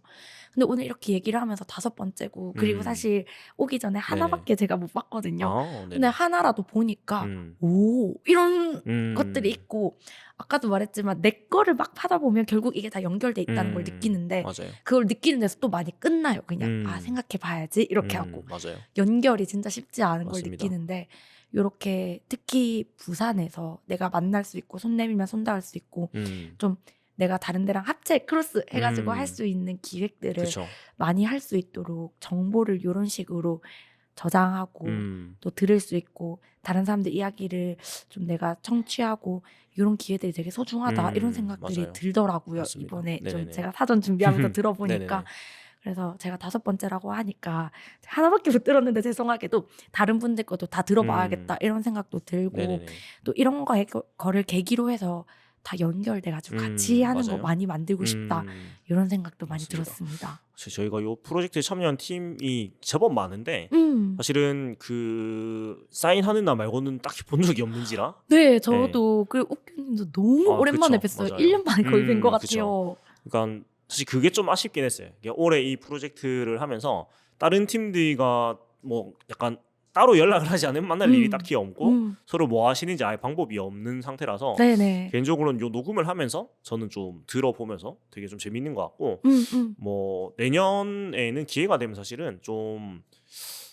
근데 오늘 이렇게 얘기를 하면서 5번째고 그리고 사실 오기 전에 하나밖에 제가 못 봤거든요. 근데 하나라도 보니까 오 이런 것들이 있고 아까도 말했지만 내 거를 막 파다 보면 결국 이게 다 연결돼 있다는 걸 느끼는데 맞아요. 그걸 느끼는 데서 또 많이 끝나요. 그냥 생각해 봐야지 이렇게 하고 맞아요. 연결이 진짜 쉽지 않은 맞습니다. 걸 느끼는데 요렇게 특히 부산에서 내가 만날 수 있고 손 내밀면 손 닿을 수 있고 좀 내가 다른 데랑 합체 크로스 해가지고 할 수 있는 기획들을 그쵸. 많이 할 수 있도록 정보를 이런 식으로 저장하고 또 들을 수 있고 다른 사람들 이야기를 좀 내가 청취하고 이런 기회들이 되게 소중하다 이런 생각들이 맞아요. 들더라고요. 맞습니다. 이번에 네네네. 좀 제가 사전 준비하면서 들어보니까 네네네. 그래서 제가 5번째라고 하니까 하나밖에 못 들었는데 죄송하게도 다른 분들 것도 다 들어봐야겠다 이런 생각도 들고 네네네. 또 이런 거를 계기로 해서 다 연결돼가지고 같이 하는 거 맞아요. 많이 만들고 싶다 이런 생각도 많이 맞습니다. 들었습니다. 사실 저희가 이 프로젝트에 참여한 팀이 제법 많은데 사실은 그 사인하는 날 말고는 딱히 본 적이 없는지라 네, 저도 그리고 옥규님도 너무 오랜만에 그쵸. 뵀어요. 맞아요. 1년 만에 거의 뵌 것 그쵸. 같아요. 그러니까 사실 그게 좀 아쉽긴 했어요. 이게 올해 이 프로젝트를 하면서 다른 팀들과 뭐 약간 따로 연락을 하지 않으면 만날 일이 딱히 없고 서로 뭐 하시는지 아예 방법이 없는 상태라서 네네. 개인적으로는 요 녹음을 하면서 저는 좀 들어보면서 되게 좀 재밌는 것 같고 뭐 내년에는 기회가 되면 사실은 좀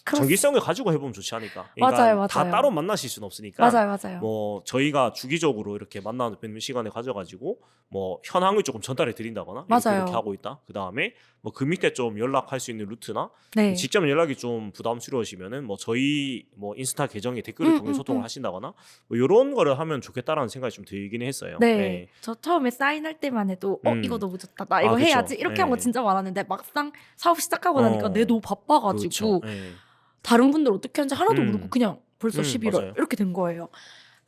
정기성을 가지고 해보면 좋지 않을까. 그러니까 맞아요, 다 맞아요. 따로 만나실 수는 없으니까. 맞아요. 뭐 저희가 주기적으로 이렇게 만나는 시간을 가져가지고 뭐 현황을 조금 전달해 드린다거나 맞아요. 이렇게 하고 있다. 그 다음에 뭐 그 밑에 좀 연락할 수 있는 루트나 네. 직접 연락이 좀 부담스러우시면은 뭐 저희 뭐 인스타 계정에 댓글을 통해 소통을 하신다거나 뭐 이런 거를 하면 좋겠다라는 생각이 좀 들긴 했어요. 네. 저 처음에 사인할 때만 해도 이거 너무 좋다. 나 이거 그쵸. 해야지. 이렇게 한 거 진짜 많았는데 막상 사업 시작하고 나니까 내 너무 바빠가지고 그렇죠. 다른 분들 어떻게 하는지 하나도 모르고 그냥 벌써 11월 맞아요. 이렇게 된 거예요.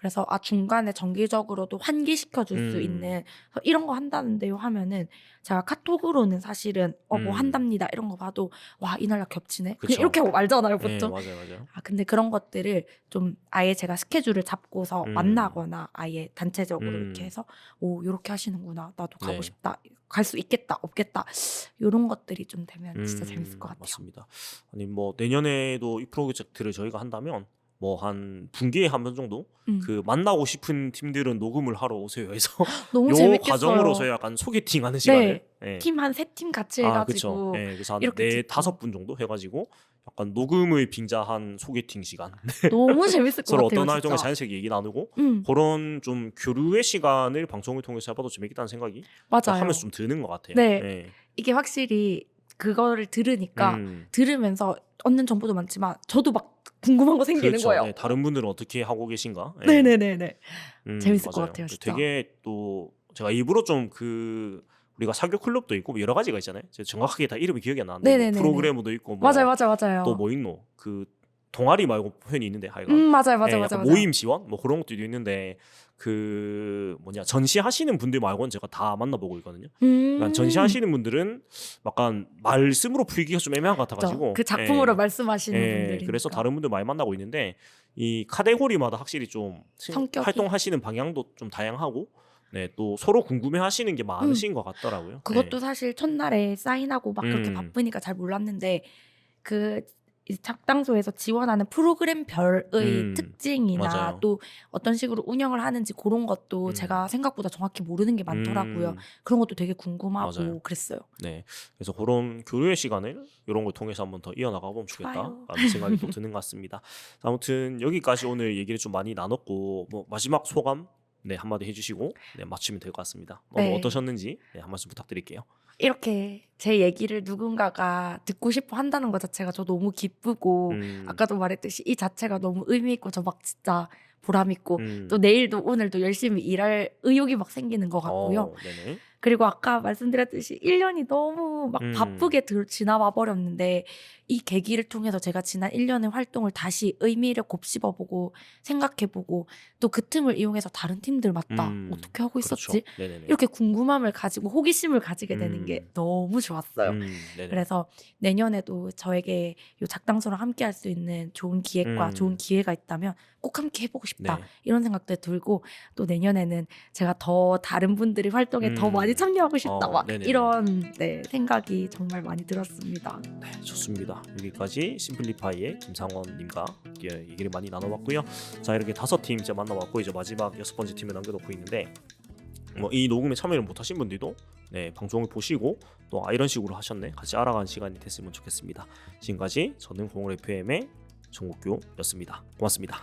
그래서 중간에 정기적으로도 환기시켜 줄 수 있는 그래서 이런 거 한다는데요 하면은 제가 카톡으로는 사실은 뭐 한답니다 이런 거 봐도 와 이날 날 겹치네 그냥 그쵸. 이렇게 하고 말잖아요 네, 보통. 맞아요. 근데 그런 것들을 좀 아예 제가 스케줄을 잡고서 만나거나 아예 단체적으로 이렇게 해서 오 요렇게 하시는구나 나도 가고 네. 싶다 갈 수 있겠다 없겠다 요런 것들이 좀 되면 진짜 재밌을 것 같아요. 맞습니다. 아니 뭐 내년에도 이 프로젝트를 저희가 한다면 뭐 한 분기에 한 번 정도 그 만나고 싶은 팀들은 녹음을 하러 오세요 해서 너무 요 재밌겠어요. 과정으로 저희 약간 소개팅하는 시간을 예. 팀 한 3팀 같이 그쵸. 해가지고 예, 그래서 한 이렇게 찍고. 4-5분 정도 해가지고 약간 녹음을 빙자한 소개팅 시간 너무 재밌을 것 서로 같아요 어떤 활동에 진짜. 자연스럽게 얘기 나누고 음, 그런 좀 교류의 시간을 방송을 통해서 해봐도 재밌겠다는 생각이 맞아요. 하면서 좀 드는 것 같아요. 네. 예. 이게 확실히 그거를 들으니까 들으면서 얻는 정보도 많지만 저도 막 궁금한 거 생기는 그렇죠. 거예요. 네, 다른 분들은 어떻게 하고 계신가? 예. 네네네네. 재밌을 것 맞아요. 같아요 진짜. 되게 또 제가 일부러 좀 우리가 사교 클럽도 있고 뭐 여러 가지가 있잖아요. 제가 정확하게 다 이름이 기억이 안 나는데 뭐 네네네네. 프로그래머도 있고 뭐 맞아요. 또 뭐 있노? 그 동아리 말고 표현이 있는데 하여간 맞아요. 약간 모임 지원 뭐 그런 것도 있는데 그 전시하시는 분들 말고는 제가 다 만나보고 있거든요. 그러니까 전시하시는 분들은 약간 말씀으로 풀기가 좀 애매한 것 같아가지고 그 작품으로 말씀하시는 분들이 그래서 다른 분들 많이 만나고 있는데 이 카테고리마다 확실히 좀 성격이. 활동하시는 방향도 좀 다양하고 네, 또 서로 궁금해하시는 게 많으신 것 같더라고요. 그것도 사실 첫날에 사인하고 막 그렇게 바쁘니까 잘 몰랐는데 그 작당소에서 지원하는 프로그램별의 특징이나 맞아요. 또 어떤 식으로 운영을 하는지 그런 것도 제가 생각보다 정확히 모르는 게 많더라고요. 그런 것도 되게 궁금하고 맞아요. 그랬어요. 네, 그래서 그런 교류의 시간을 이런 걸 통해서 한번 더 이어나가 보면 좋아요. 좋겠다라는 생각이 또 드는 것 같습니다. 아무튼 여기까지 오늘 얘기를 좀 많이 나눴고 뭐 마지막 소감 한마디 해주시고 마치면 될 것 같습니다. 오늘 네. 어떠셨는지 한 말씀 부탁드릴게요. 이렇게 제 얘기를 누군가가 듣고 싶어 한다는 것 자체가 저 너무 기쁘고 아까도 말했듯이 이 자체가 너무 의미 있고 저 막 진짜 보람 있고 또 내일도 오늘도 열심히 일할 의욕이 막 생기는 것 같고요. 네네. 그리고 아까 말씀드렸듯이 1년이 너무 막 바쁘게 지나와 버렸는데 이 계기를 통해서 제가 지난 1년의 활동을 다시 의미를 곱씹어보고 생각해보고 또 그 틈을 이용해서 다른 팀들 맞다 어떻게 하고 있었지? 그렇죠. 이렇게 궁금함을 가지고 호기심을 가지게 되는 게 너무 좋았어요. 그래서 내년에도 저에게 이 작당소랑 함께 할 수 있는 좋은 기획과 좋은 기회가 있다면 꼭 함께 해보고 싶다. 이런 생각도 들고 또 내년에는 제가 더 다른 분들의 활동에 더 많이 참여하고 싶다. 막 이런 생각이 정말 많이 들었습니다. 네, 좋습니다. 여기까지 심플리파이의 김상원님과 얘기를 많이 나눠봤고요. 자, 이렇게 5팀 이제 만나봤고 이제 마지막 6번째 팀을 남겨놓고 있는데 뭐 이 녹음에 참여를 못하신 분들도 방송을 보시고 또 이런 식으로 하셨네 같이 알아가는 시간이 됐으면 좋겠습니다. 지금까지 저는 공을 FM의 정국규였습니다. 고맙습니다.